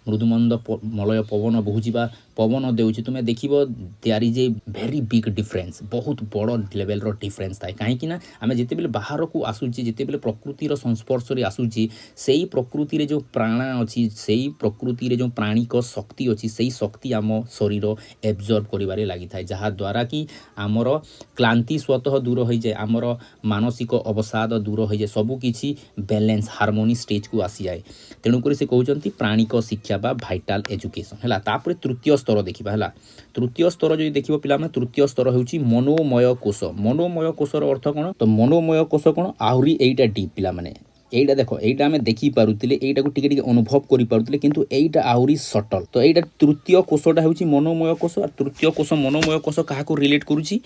मृदुमंद मलय पवन बोहुची पवन देउची तुम देख there is a very big difference बहुत बड़ लेवल रो डिफरेन्स थाए कहीं आम जिते बेले बाहर को आसूचे जिते बेले प्रकृतिर संस्पर्श में आसूची से प्रकृति रे जो प्राण अच्छी से प्रकृति रे जो प्राणिक शक्ति अच्छी से शक्ति आम शरीर एब्जर्व करिबारे लागि थाए जहाँद्वारा कि आमर क्लांति स्वतः दूर हो जाए आमर मानसिक अवसाद दूर हो जाए सबकिछि बैलेंस हार्मोनी स्टेज को आसी जाए तेणुक से कहते प्राणिक शिक्षा बा भाइटाल एजुकेशन है तापर तृतीय स्तर देखा है तृतीय स्तर जो देख पे तृतीय स्तर होची मनोमय कोशर अर्थ कौन तो मनोमय कोश कौन आहरी एटा डीप पिला माने এইটা দেখো এইটা আমি দেখি পারুଥିଲେ এইটাକୁ ଟିକେ ଟିକେ ଅନୁଭବ କରି ପାରୁଥିଲେ କିନ୍ତୁ এইটা ଆହୁରି ସଟଲ ତ এইটা ତୃତୀୟ କୋଷଟା ହେଉଛି ମନୋମୟ କୋଷ ଆଉ ତୃତୀୟ କୋଷ ମନୋମୟ କୋଷ କାହାକୁ ରିଲେଟ୍ କରୁଛି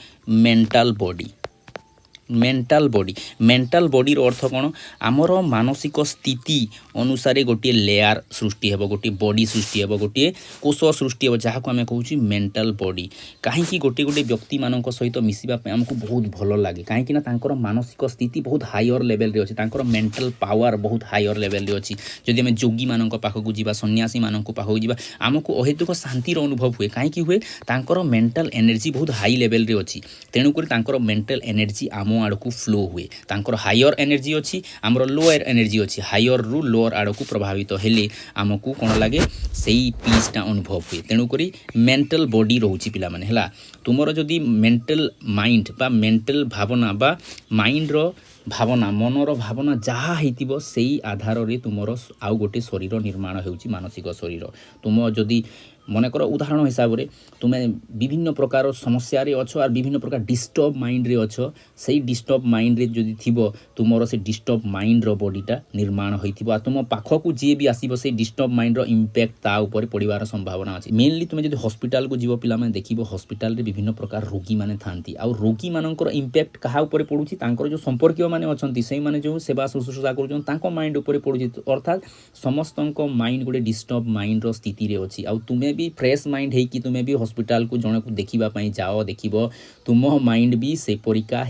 mental body mental body earth कौन आमर मानसिक स्थिति अनुसार गोटे लेयर सृष्टि हेब गोटे बॉडी सृष्टि हेब गोटे कोष सृष्टि हेब जहाँ को आम कहूँ मेंटाल बॉडी कहीं गोटे गोटे व्यक्ति मान सहित मिसवा आमको बहुत भल लगे कहीं मानसिक स्थिति बहुत हायर लेवल रे अच्छे मेंटाल पावर बहुत हायर लेवल रे अच्छी जदि आम जोगी मान पाखक जा सन्यासी मान पाखक जा आमको अहेतुक शांतिर अनुभव हुए कहीं हुए मेंटाल एनर्जी बहुत हाई लेवल रे अच्छी तेणुक मेंटाल एनर्जी आम आड़ को फ्लो हुए तांकर हायर एनर्जी अच्छी आमर लोअर एनर्जी अच्छी हायर रु लोअर आड़ को प्रभावित हेले आमको कौन लगे से पीसटा अनुभव हुए तेणुक मेंटल बॉडी रोचे पिला माने हला तुमर जदि मेंटल माइंड बा मेंटल भावना बा माइंड रो भावना मनर भावना जहाँ होइतिबो सेई आधार रे तुमर आउ गोटे शरीर निर्माण होउची मानसिक शरीर तुम जदि मनकर उदाहरण हिसाब से तुम्हें विभिन्न प्रकार समस्या रे अच्छो और विभिन्न प्रकार डिस्टर्ब माइंड रे अच्छो से डिस्टर्ब माइंड रे जदि थिबो तुमर से डिस्टर्ब माइंड रो बॉडीटा निर्माण होइतिबो आ तुम पाखकू जी भी आसीबो से डिस्टर्ब माइंड रो इंपैक्ट ता ऊपर पड़िबार संभावना अछि मेनली तुम जदि हॉस्पिटल को जीवो पिला माने देखिबो हॉस्पिटल रे विभिन्न प्रकार रोगी माने थांती आ रोगी मानकर इंपैक्ट कहा ऊपर पड़ुछि तांकर जो संपर्क माने अछंती सेई माने जो सेवा शुश्रूषा करूछन तांको माइंड ऊपर पड़ुछि अर्थात समस्तंको माइंड गोटे डिस्टर्ब माइंड रो स्थिति रे अछि आ तुमे भी फ्रेश माइंड है कि तुम्हें भी हॉस्पिटल को जन को देखा जाओ देख तुम माइंड भी से परिका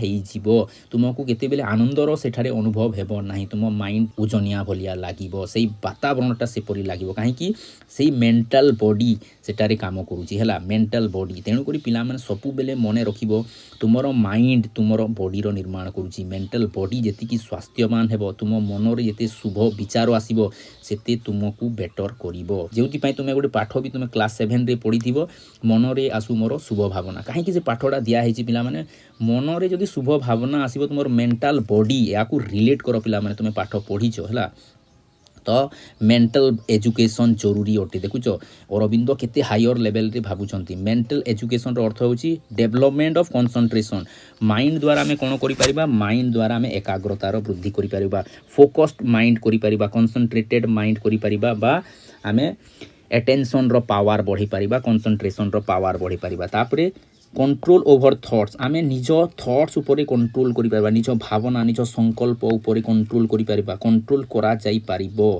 हो तुमको केते बेले आनंदर सेठारे अनुभव हेबो नाही तुम माइंड ओजनिया भलिया लागिबो से वातावरणटा से परि लागिबो काहेकि से मेंटल बॉडी सेटारे काम करूची हला मेंटल बॉडी तेणु करी पिला माने सबु बेले मने रखिबो तुमर माइंड तुमर बॉडी रो निर्माण करूची मेंटल बॉडी जेति की स्वास्थ्यवान हेबो तुम मन रे जेते शुभ विचार आसीबो सेते तुमको बेटर करिवो जेउति पई तुमे गोटे पाठ भी तुमे क्लास 7 रे पढ़ी मन रे आसु मोर शुभ भावना कहीं से पाठटा दिया है पिला माने मन रे जदि शुभ भावना आसीबो तुमर मेंटल बॉडी या रिलेट कर पिला माने तुमे पाठ पढ़ीछ हला तो मेंटल एजुकेशन जरूरी अटे देखुच अरविंद केते हायर लेवल रे भाबुचंती मेंटल एजुकेशन रो अर्थ होची डेवलपमेंट ऑफ कंसंट्रेशन माइंड द्वारा हमें कौन करि परिबा माइंड द्वारा हमें एकाग्रतार वृद्धि करि परिबा फोकस्ड माइंड करि परिबा कंसंट्रेटेड माइंड करि परिबा बा हमें एटेंशन रो पावर बढ़ी परिबा कंसंट्रेशन रो पावर बढ़ी परिबा तापरे कंट्रोल ओवर थॉट्स आमे निज थॉट्स ऊपर कंट्रोल करि परबा निज भावना निज संकल्प ऊपर कंट्रोल करि परबा कंट्रोल करा जाई परिबो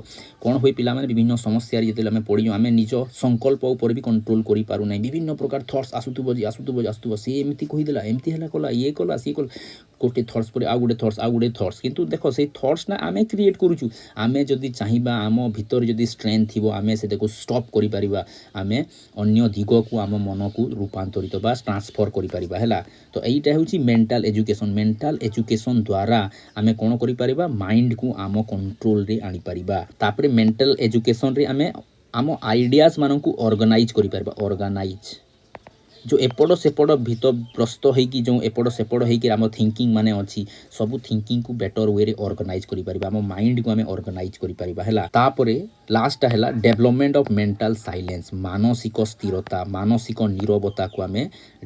कोन होई पिला माने विभिन्न समस्या जेते आमे पढियो आमे निज संकल्प ऊपर भी कंट्रोल करि पारु नै विभिन्न प्रकार थॉट्स आसुतुबो से एमती कहि देला एमती हला कला ये कला सी कला गोटे थॉट्स पर आ गोटे थॉट्स किंतु देखो से थॉट्स ना आमे क्रिएट करूछु आमे जदी चाहिबा आम भीतर जदी स्ट्रेंथ थिबो आमे से देखो स्टॉप करि परिबा आमे अन्य दिग को आम मन को रूपांतरित बा ट्रांसफर करि परिबा हैला तो एइटा होची मेंटल एजुकेशन द्वारा आमे कोन करि परिबा माइंड को आम कंट्रोल रे आनी परिबा तापरे मेंटल एजुकेशन रे आमे आम आइडियाज मानन को ऑर्गेनाइज करि परिबा ऑर्गेनाइज जो एपड़ सेपड़ भीतर प्रस्त होगी जो एपड़ सेपड़ होगी आम थिंकिंग माने अच्छी सब थिंकिंग को बेटर वे रे ऑर्गेनाइज करि परिबा आम माइंड को आम ऑर्गेनाइज करि परिबा हैला तापरे लास्ट हैला डेवलपमेंट ऑफ मेंटल साइलेंस मानसिक स्थिरता मानसिक नीरवता को आम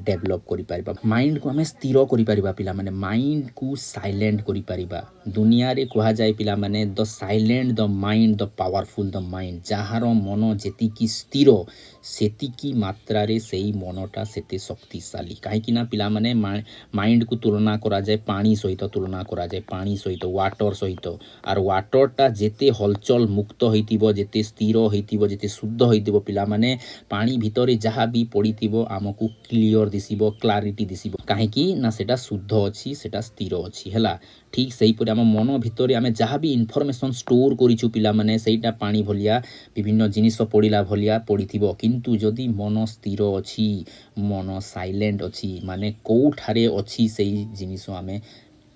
डेवलप करि परिबा माइंड को आम स्थिर करि परिबा पिला माने माइंड को साइलेंट करि परिबा दुनिया रे कहा जाय पिला माने the silent the mind the powerful the mind जहार मन जेति की स्थिर सेति की मात्रा रे सेई मनटा सेते शक्तिशाली कहीं ना पिला माने माइंड को तुलना करा जाए पानी सहित तुलना करा जाए पानी सहित वाटर सहित आर वाटरटा जेते हलचल मुक्त होइतिबो जेते स्थिर होइतिबो जेते शुद्ध होइतिबो पिला माने पानी भितरे जहाँ भी पड़ितिबो आमको क्लियर दिसिबो क्लारिटी दिसिबो कहीं ना सेटा शुद्ध अछि सेटा स्थिर अछि हैला ठीक सेहीपरि आम मन भितर आम जहाँ भी इनफर्मेशन स्टोर करिछु पिला माने सेटा पानी भलिया विभिन्न जिनिस पड़िला भलिया पड़िथिबो किंतु जदि मन स्थिर अछि मन साइलेंट अछि माने कोठारे अछि सेही जिनिस आमे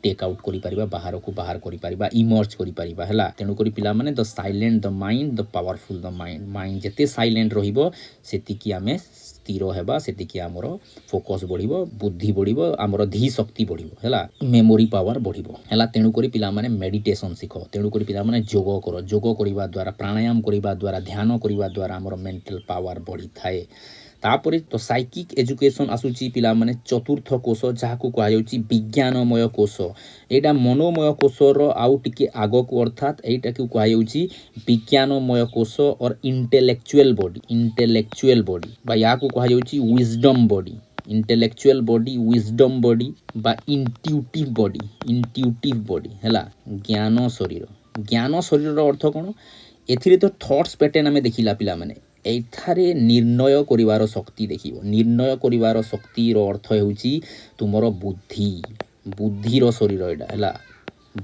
टेक आउट करि परिबा बाहर को बाहर करि परिबा इमर्ज करि परिबा हला तेणु करि पिला माने the silent the mind the powerful the mind जते साइलेंट रहिबो सेतिकी आमे स्थिर हेबा सेतिकी हमर फोकस बढ़िबो बुद्धि बढ़िबो हमर धी शक्ति बढ़िबो हला मेमोरी पावर बढ़िबो हला तेणु करि पिला माने मेडिटेशन सिखो तेणु करि पिला माने जोग करिबा द्वारा प्राणायाम करिबा द्वारा ध्यान करिबा द्वारा हमर मेंटल पावर बढ़ी थाए तापरे तो साइकिक एजुकेशन आसुची पिला माने चतुर्थ कोश जहाकू कहा जाउची विज्ञानमय कोश एटा मनोमय कोशर आउ टिके आगको अर्थात एटा को कहा जाउची विज्ञानमय कोश और इंटेलेक्चुअल बॉडी बा याकू कहा जाउची wisdom body intellectual body wisdom body बा इंट्यूटिव बॉडी हैला ज्ञान शरीर अर्थ कोन एथिरे तो थॉट्स पैटर्न हमें देखिला पिला माने एठारे निर्णय करिवार शक्ति देखिबो निर्णय करिवार शक्ति रो अर्थ हेउची तुमरो बुद्धिर शरीर एटा हैला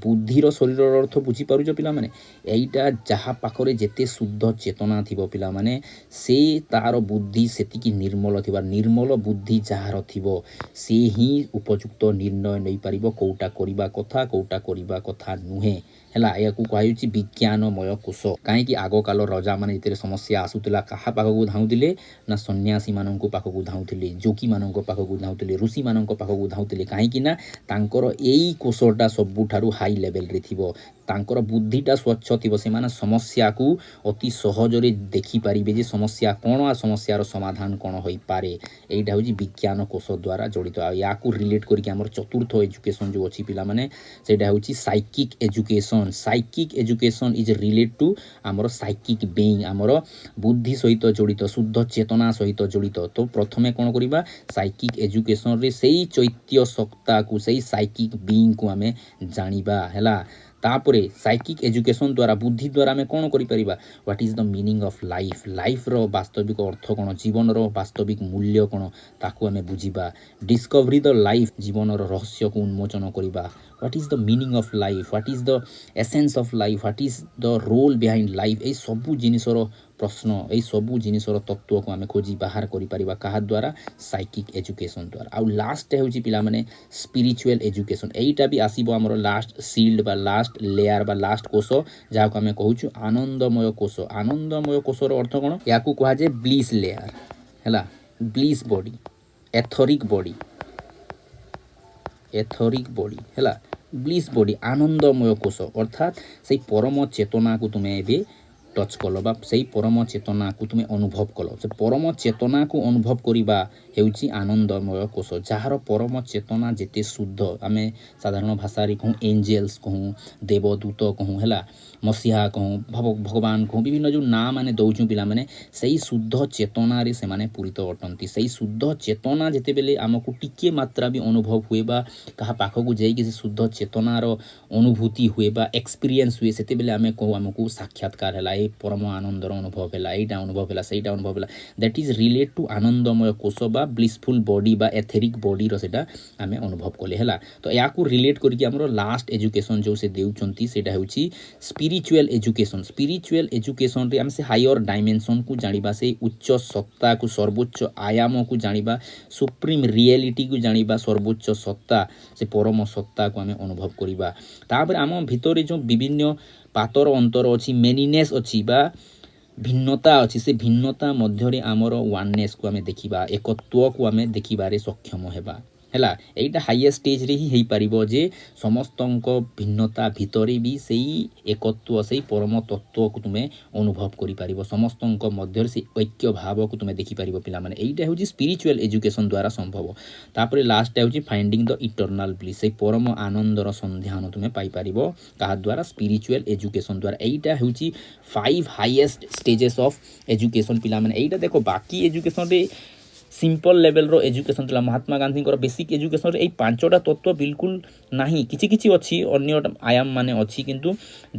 बुद्धिर शरीर अर्थ बुझी पारुछ पिला माने एइटा जहा पाखरे जेते शुद्ध चेतना थिबो पिला माने से तार बुद्धि सेतिकी निर्मल थिबा निर्मल बुद्धि जहार थिबो से ही उपयुक्त निर्णय नै पारिबो कोउटा करिबा कथा नुहे हैला याकू कहउची विज्ञानमय कोश काहे कि आगो काल राजा माने जेते समस्या आसुतला काहा पाखकू धाउतिले ना सन्यासी माननकू पाखकू धाउतिले जोगी माननकू पाखकू धाउतिले ऋषि माननकू पाखकू धाउतिले काहे कि ना तांकर एई कोशटा सबुठारु हाई लेवल रे थिबो तांकर बुद्धिटा स्वच्छ थिबो से माने समस्या को अति सहज रे देखि पारिबे जे समस्या कोन आ समस्यार समाधान कोन होई पारे एइटा होजी विज्ञान कोश द्वारा जड़ित आ याकू रिलेट करके हमर चतुर्थ एजुकेशन जो अछि पिला माने सेटा होची psychic education is relate to हमर साइकिक बीइंग हमर बुद्धि सहित जड़ित शुद्ध चेतना सहित जड़ित तो प्रथमे कोन करिबा साइकिक एजुकेशन रे सेई चैत्य सत्ता को सेई साइकिक बीइंग को हमें जानिबा हैला तापरे साइकिक एजुकेशन द्वारा बुद्धि द्वारा हमें कौन करि परिबा what is the meaning of life रो वास्तविक अर्थ कोन जीवन रो वास्तविक मूल्य कोन ताकू हमें बुझिबा डिस्कवरी द लाइफ जीवन रो रहस्य को उन्मोचन करिबा what is the meaning of life what is the essence of life what is the role behind life ए सबु जिनिसर प्रश्न ए सबु जिनिसर तत्व को हमें खोजी बाहर करि परिबा काहा द्वारा साइकिक एजुकेशन द्वारा आ लास्ट हेउची पिला माने स्पिरिचुअल एजुकेशन एइटा भी आसीबो हमर लास्ट सील्ड बा लास्ट लेयर बा लास्ट कोश जहा को हमें कहूछु आनंदमय कोशर अर्थ कोन याकू कहा जे ब्लिस लेयर हैला ब्लिस बॉडी एथरिक बॉडी हैला ब्लिस बॉडी आनंदमय कोश अर्थात से परम चेतना को तुमे एबे टच कल बा से परम चेतना को तुम अनुभव कल से परम चेतना को अनुभव करिबा हेउची आनंदमय कोश जहार परम चेतना जेते शुद्ध आमे साधारण भाषा रे कहूँ एंजेल्स कहूँ देवदूत कहूँ हैला मसीहा कहूँ भगवान कहूँ विभिन्न जो नाम माने दौचु पिला माने सही शुद्ध चेतना रे से माने पूरित अटंती सही शुद्ध चेतना जेते बेले आमको टिके मात्रा भी अनुभव हुए बा कहा पाखकू जाई कि शुद्ध चेतनार अनुभूति हुए बा एक्सपीरियंस हुए सेते बेले आमे कहू आमको साक्षात्कार हैला परम आनंदर अनुभव हैला एटा अनुभव हैला सेटा अनुभव हैला दैट इज रिलेट टू आनंदमय कोश बा ब्लिसफुल बॉडी बा एथेरिक बॉडी रो सेटा आमे अनुभव कले हैला तो याकू रिलेट करके हमरो लास्ट एजुकेशन जो से देउचंती सेटा हेउची स्पिरिचुअल एजुकेशन रे हम से हायर डायमेंशन को जानिबा से उच्च सत्ता को सर्वोच्च आयाम को जानिबा सुप्रीम रियलिटी को जानिबा सर्वोच्च सत्ता से परम सत्ता को हमें अनुभव करिबा तापर हम भितरे जो विभिन्न पातर अंतर अच्छी मेनीनेस अच्छी बा भिन्नता अच्छी से भिन्नता मध्य आमर वाननेस को आम देखा एकत्व को आम देखिबारे सक्षम हेबा हैला एटा हाईएस्ट स्टेज रे ही पारिबो जे समस्तंक भिन्नता भितरे भी सेही एकत्व सेही परम तत्व को तुमे अनुभव करि पारिबो समस्तंक मध्य से ऐक्य भाव को तुमे देखि पारिबो पिला माने एटा होची स्पिरिचुअल एजुकेशन द्वारा संभव तापरे लास्ट होची फाइंडिंग द इटर्नल ब्लिस सेही परम आनंदर संधान तुमे पाई पारिबो का द्वारा स्पिरिचुअल एजुकेशन द्वारा एटा होची 5 हाईएस्ट स्टेजेस ऑफ एजुकेशन पिला माने एटा देखो बाकी एजुकेशन रे सिंपल लेवल रो एजुकेशन थिला महात्मा गांधी बेसिक एजुकेशन रे 5टा तत्व बिल्कुल ନାହିଁ କିଛି କିଛି ଅଛି ଅନ୍ୟ ଆୟାମ ମାନେ ଅଛି କିନ୍ତୁ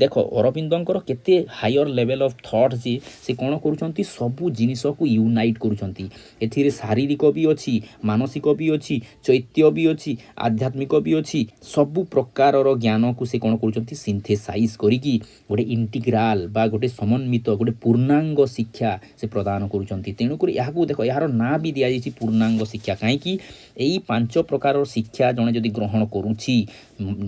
ଦେଖ ଅରବିନ୍ଦଙ୍କର କେତେ ହାୟର ଲେଭେଲ୍ ଅଫ୍ ଥଟ୍ ଯେ ସେ କ'ଣ କରୁଛନ୍ତି ସବୁ ଜିନିଷକୁ ୟୁନାଇଟ୍ କରୁଛନ୍ତି ଏଥିରେ ଶାରୀରିକ ବି ଅଛି ମାନସିକ ବି ଅଛି ଚୈତ୍ୟ ବି ଅଛି ଆଧ୍ୟାତ୍ମିକ ବି ଅଛି ସବୁ ପ୍ରକାରର ଜ୍ଞାନକୁ ସେ କ'ଣ କରୁଛନ୍ତି ସିନ୍ଥେସାଇଜ୍ କରିକି ଗୋଟେ ଇଣ୍ଟିଗ୍ରାଲ ବା ଗୋଟେ ସମନ୍ୱିତ ଗୋଟେ ପୂର୍ଣ୍ଣାଙ୍ଗ ଶିକ୍ଷା ସେ ପ୍ରଦାନ କରୁଛନ୍ତି ତେଣୁକରି ଏହାକୁ ଦେଖ ଏହାର ନାଁ ବି ଦିଆଯାଇଛି ପୂର୍ଣ୍ଣାଙ୍ଗ ଶିକ୍ଷା କାହିଁକି ଏଇ 5 ପ୍ରକାରର ଶିକ୍ଷା ଜଣେ ଯଦି ଗ୍ରହଣ କରୁଛି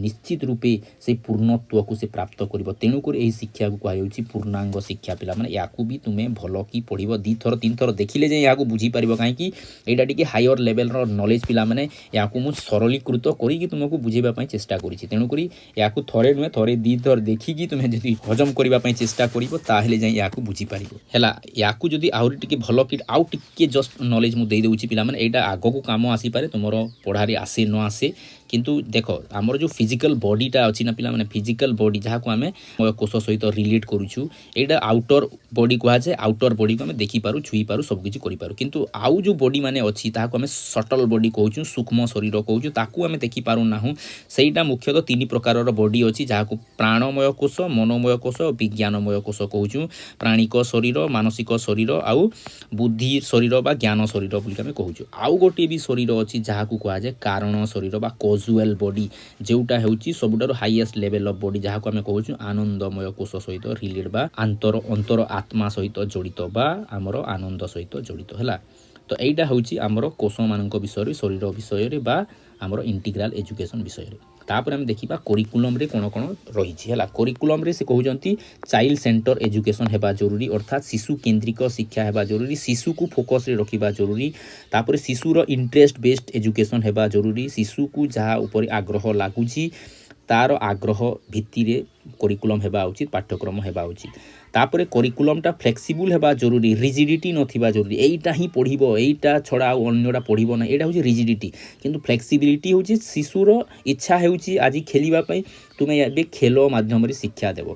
ନିଶ୍ଚିତ ରୂପେ ସେ ପୂର୍ଣ୍ଣତ୍ୱକୁ ସେ ପ୍ରାପ୍ତ କରିବ ତେଣୁକରି ଏହି ଶିକ୍ଷାକୁ କୁହାଯାଉଛି ପୂର୍ଣ୍ଣାଙ୍ଗ ଶିକ୍ଷା ପିଲାମାନେ ୟାକୁ ବି ତୁମେ ଭଲ କି ପଢ଼ିବ 2 ଥର 3 ଥର ଦେଖିଲେ ଯାଇ ଏହାକୁ ବୁଝିପାରିବ କାହିଁକି ଏଇଟା ଟିକେ ହାୟର ଲେଭେଲର ନଲେଜ ପିଲାମାନେ ୟାକୁ ମୁଁ ସରଳୀକୃତ କରିକି ତୁମକୁ ବୁଝେଇବା ପାଇଁ ଚେଷ୍ଟା କରିଛି ତେଣୁକରି ୟାକୁ ଥରେ ନୁହେଁ ଥରେ 2 ଥର ଦେଖିକି ତୁମେ ଯଦି ହଜମ କରିବା ପାଇଁ ଚେଷ୍ଟା କରିବ ତାହେଲେ ଯାଇ ୟାକୁ ବୁଝିପାରିବ ହେଲା ୟାକୁ ଯଦି ଆହୁରି ଟିକେ ଭଲ କି ଆଉ ଟିକେ ଜଷ୍ଟ ନଲେଜ ମୁଁ ଦେଇଦେଉଛି ପିଲାମାନେ ଏଇଟା ଆଗକୁ କାମ ଆସିପାରେ ତୁମର ପଢ଼ାରେ ଆସେ ନ ଆସେ କିନ୍ତୁ ଦେଖ ଆମର ଯେଉଁ ଫିଜିକାଲ ବଡ଼ିଟା ଅଛି ନା ପିଲାମାନେ ଫିଜିକାଲ ବଡ଼ି ଯାହାକୁ ଆମେ କୋଷ ସହିତ ରିଲେଟ୍ କରୁଛୁ ଏଇଟା ଆଉଟର ବଡ଼ି କୁହାଯାଏ ଆଉଟର ବଡ଼ିକୁ ଆମେ ଦେଖିପାରୁ ଛୁଇଁପାରୁ ସବୁକିଛି କରିପାରୁ କିନ୍ତୁ ଆଉ ଯେଉଁ ବଡ଼ି ମାନେ ଅଛି ତାହାକୁ ଆମେ ସଟଲ ବଡ଼ି କହୁଛୁ ସୂକ୍ଷ୍ମ ଶରୀର କହୁଛୁ ତାକୁ ଆମେ ଦେଖିପାରୁନାହୁଁ ସେଇଟା ମୁଖ୍ୟତଃ 3 ପ୍ରକାରର ବଡ଼ି ଅଛି ଯାହାକୁ ପ୍ରାଣମୟ କୋଷ ମନୋମୟ କୋଷ ବିଜ୍ଞାନମୟ କୋଷ କହୁଛୁ ପ୍ରାଣିକ ଶରୀର ମାନସିକ ଶରୀର ଆଉ ବୁଦ୍ଧି ଶରୀର ବା ଜ୍ଞାନ ଶରୀର ବୋଲି ଆମେ କହୁଛୁ ଆଉ ଗୋଟିଏ ବି ଶରୀର ଅଛି ଯାହାକୁ କୁହାଯାଏ କାରଣ ଶରୀର ବା କଜୁଆଲ ବଡ଼ି ଯେଉଁଟା ହେଉଛି ସବୁଠାରୁ ହାଇଏଷ୍ଟ ଲେଭେଲ୍ ଅଫ୍ ବଡ଼ି ଯାହାକୁ ଆମେ କହୁଛୁ ଆନନ୍ଦମୟ କୋଷ ସହିତ ରିଲେଟ୍ ବା ଅନ୍ତର ଆତ୍ମା ସହିତ ଜଡ଼ିତ ବା ଆମର ଆନନ୍ଦ ସହିତ ଜଡ଼ିତ ହେଲା ତ ଏଇଟା ହେଉଛି ଆମର କୋଷମାନଙ୍କ ବିଷୟରେ ଶରୀର ବିଷୟରେ ବା ଆମର ଇଣ୍ଟିଗ୍ରାଲ ଏଜୁକେସନ୍ ବିଷୟରେ ତାପରେ ଆମେ ଦେଖିବା କରିକୁଲମ୍ରେ କ'ଣ କ'ଣ ରହିଛି ହେଲା କରିକୁଲମ୍ରେ ସେ କହୁଛନ୍ତି ଚାଇଲ୍ଡ ସେଣ୍ଟର ଏଜୁକେସନ୍ ହେବା ଜରୁରୀ ଅର୍ଥାତ୍ ଶିଶୁ କେନ୍ଦ୍ରିକ ଶିକ୍ଷା ହେବା ଜରୁରୀ ଶିଶୁକୁ ଫୋକସ୍ରେ ରଖିବା ଜରୁରୀ ତାପରେ ଶିଶୁର ଇଣ୍ଟରେଷ୍ଟ ବେସ୍ଡ ଏଜୁକେସନ୍ ହେବା ଜରୁରୀ ଶିଶୁକୁ ଯାହା ଉପରେ ଆଗ୍ରହ ଲାଗୁଛି ତାର ଆଗ୍ରହ ଭିତ୍ତିରେ କରିକୁଲମ୍ ହେବା ଉଚିତ ପାଠ୍ୟକ୍ରମ ହେବା ଉଚିତ ତାପରେ କରିକୁଲମ୍ଟା ଫ୍ଲେକ୍ସିବୁଲ୍ ହେବା ଜରୁରୀ ରିଜିଡ଼ିଟି ନଥିବା ଜରୁରୀ ଏଇଟା ହିଁ ପଢ଼ିବ ଏଇଟା ଛଡ଼ା ଆଉ ଅନ୍ୟଟା ପଢ଼ିବ ନାହିଁ ଏଇଟା ହେଉଛି ରିଜିଡ଼ିଟି କିନ୍ତୁ ଫ୍ଲେକ୍ସିବିଲିଟି ହେଉଛି ଶିଶୁର ଇଚ୍ଛା ହେଉଛି ଆଜି ଖେଳିବା ପାଇଁ ତୁମେ ଏବେ ଖେଳ ମାଧ୍ୟମରେ ଶିକ୍ଷା ଦେବ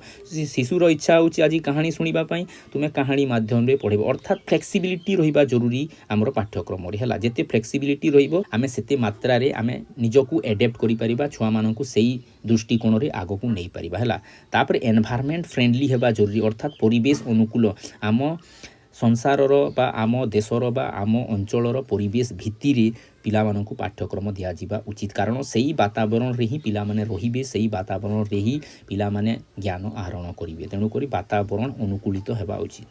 ଶିଶୁର ଇଚ୍ଛା ହେଉଛି ଆଜି କାହାଣୀ ଶୁଣିବା ପାଇଁ ତୁମେ କାହାଣୀ ମାଧ୍ୟମରେ ପଢ଼ିବ ଅର୍ଥାତ୍ ଫ୍ଲେକ୍ସିବିଲିଟି ରହିବା ଜରୁରୀ ଆମର ପାଠ୍ୟକ୍ରମରେ ହେଲା ଯେତେ ଫ୍ଲେକ୍ସିବିଲିଟି ରହିବ ଆମେ ସେତେ ମାତ୍ରାରେ ଆମେ ନିଜକୁ ଆଡାପ୍ଟ କରିପାରିବା ଛୁଆମାନଙ୍କୁ ସେଇ ଦୃଷ୍ଟିକୋଣରେ ଆଗକୁ ନେଇପାରିବା ହେଲା ତାପରେ ଏନଭାରମେଣ୍ଟ ଫ୍ରେଣ୍ଡଲି ହେବା ଜରୁରୀ ଅର୍ଥାତ୍ ପରିବେଶ ଅନୁକୂଳ ଆମ ସଂସାରର ବା ଆମ ଦେଶର ବା ଆମ ଅଞ୍ଚଳର ପରିବେଶ ଭିତ୍ତିରେ ପିଲାମାନଙ୍କୁ ପାଠ୍ୟକ୍ରମ ଦିଆଯିବା ଉଚିତ କାରଣ ସେଇ ବାତାବରଣରେ ହିଁ ପିଲାମାନେ ରହିବେ ସେଇ ବାତାବରଣରେ ହିଁ ପିଲାମାନେ ଜ୍ଞାନ ଆହରଣ କରିବେ ତେଣୁକରି ବାତାବରଣ ଅନୁକୂଳିତ ହେବା ଉଚିତ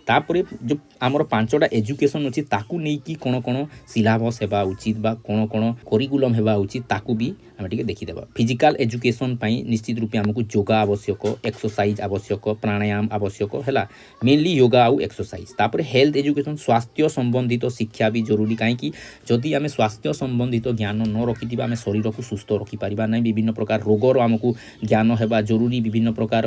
ତାପରେ ଯେଉଁ ଆମର 5ଟା ଏଜୁକେସନ୍ ଅଛି ତାକୁ ନେଇକି କ'ଣ କ'ଣ ସିଲାବସ୍ ହେବା ଉଚିତ ବା କ'ଣ କ'ଣ କରିକୁଲମ୍ ହେବା ଉଚିତ ତାକୁ ବି ଆମେ ଟିକେ ଦେଖିଦେବା ଫିଜିକାଲ ଏଜୁକେସନ୍ ପାଇଁ ନିଶ୍ଚିତ ରୂପେ ଆମକୁ ଯୋଗା ଆବଶ୍ୟକ ଏକ୍ସରସାଇଜ୍ ଆବଶ୍ୟକ ପ୍ରାଣାୟାମ ଆବଶ୍ୟକ ହେଲା ମେନଲି ଯୋଗା ଆଉ ଏକ୍ସରସାଇଜ୍ ତାପରେ ହେଲ୍ଥ ଏଜୁକେସନ୍ ସ୍ୱାସ୍ଥ୍ୟ ସମ୍ବନ୍ଧିତ ଶିକ୍ଷା ବି ଜରୁରୀ କାହିଁକି ଯଦି ଆମେ ସ୍ୱାସ୍ଥ୍ୟ ସମ୍ବନ୍ଧିତ ଜ୍ଞାନ ନ ରଖିଥିବା ଆମେ ଶରୀରକୁ ସୁସ୍ଥ ରଖିପାରିବା ନାହିଁ ବିଭିନ୍ନ ପ୍ରକାର ରୋଗର ଆମକୁ ଜ୍ଞାନ ହେବା ଜରୁରୀ ବିଭିନ୍ନ ପ୍ରକାର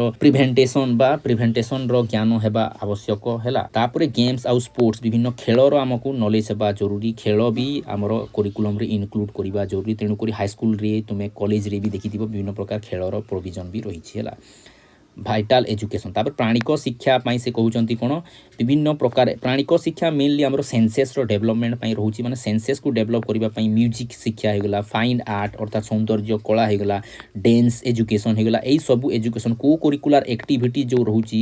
ପ୍ରିଭେଣ୍ଟେସନ୍ର ଜ୍ଞାନ ହେବା ଆବଶ୍ୟକ ହେଲା ତାପରେ ଗେମ୍ସ ଆଉ ସ୍ପୋର୍ଟସ ବିଭିନ୍ନ ଖେଳର ଆମକୁ ନଲେଜ ହେବା ଜରୁରୀ ଖେଳ ବି ଆମର କରିକୁଲମ୍ରେ ଇନକ୍ଲୁଡ୍ କରିବା ଜରୁରୀ ତେଣୁକରି ହାଇସ୍କୁଲରେ ତୁମେ କଲେଜରେ ବି ଦେଖିଥିବ ବିଭିନ୍ନ ପ୍ରକାର ଖେଳର ପ୍ରୋଭିଜନ୍ ବି ରହିଛି ହେଲା ଭାଇଟାଲ ଏଜୁକେସନ୍ ତାପରେ ପ୍ରାଣିକ ଶିକ୍ଷା ପାଇଁ ସେ କହୁଛନ୍ତି କ'ଣ ବିଭିନ୍ନ ପ୍ରକାର ପ୍ରାଣିକ ଶିକ୍ଷା ମେନଲି ଆମର ସେନ୍ସେସ୍ର ଡେଭଲପମେଣ୍ଟ ପାଇଁ ରହୁଛି ମାନେ ସେନ୍ସେସ୍କୁ ଡେଭଲପ୍ କରିବା ପାଇଁ ମ୍ୟୁଜିକ୍ ଶିକ୍ଷା ହେଇଗଲା ଫାଇନ୍ ଆର୍ଟ ଅର୍ଥାତ୍ ସୌନ୍ଦର୍ଯ୍ୟ କଳା ହେଇଗଲା ଡ୍ୟାନ୍ସ ଏଜୁକେସନ୍ ହେଇଗଲା ଏଇସବୁ ଏଜୁକେସନ୍ କୋ କରିକୁଲାର ଆକ୍ଟିଭିଟି ଯେଉଁ ରହୁଛି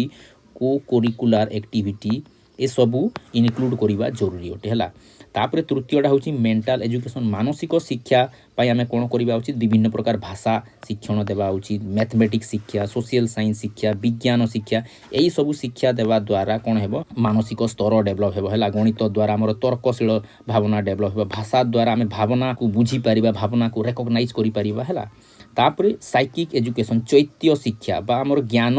କୋ କରିକୁଲାର ଆକ୍ଟିଭିଟି ଏସବୁ ଇନକ୍ଲୁଡ୍ କରିବା ଜରୁରୀ ଅଟେ ହେଲା ତାପରେ ତୃତୀୟଟା ହେଉଛି ମେଣ୍ଟାଲ ଏଜୁକେସନ୍ ମାନସିକ ଶିକ୍ଷା ପାଇଁ ଆମେ କ'ଣ କରିବା ଉଚିତ ବିଭିନ୍ନ ପ୍ରକାର ଭାଷା ଶିକ୍ଷଣ ଦେବା ଉଚିତ ମ୍ୟାଥମେଟିକ୍ସ ଶିକ୍ଷା ସୋସିଆଲ ସାଇନ୍ସ ଶିକ୍ଷା ବିଜ୍ଞାନ ଶିକ୍ଷା ଏହିସବୁ ଶିକ୍ଷା ଦେବା ଦ୍ୱାରା କ'ଣ ହେବ ମାନସିକ ସ୍ତର ଡେଭଲପ୍ ହେବ ହେଲା ଗଣିତ ଦ୍ୱାରା ଆମର ତର୍କଶୀଳ ଭାବନା ଡେଭଲପ୍ ହେବ ଭାଷା ଦ୍ୱାରା ଆମେ ଭାବନାକୁ ବୁଝିପାରିବା ଭାବନାକୁ ରେକଗ୍ନାଇଜ୍ କରିପାରିବା ହେଲା ତାପରେ ସାଇକିକ୍ ଏଜୁକେସନ୍ ଚୈତ୍ୟ ଶିକ୍ଷା ବା ଆମର ଜ୍ଞାନ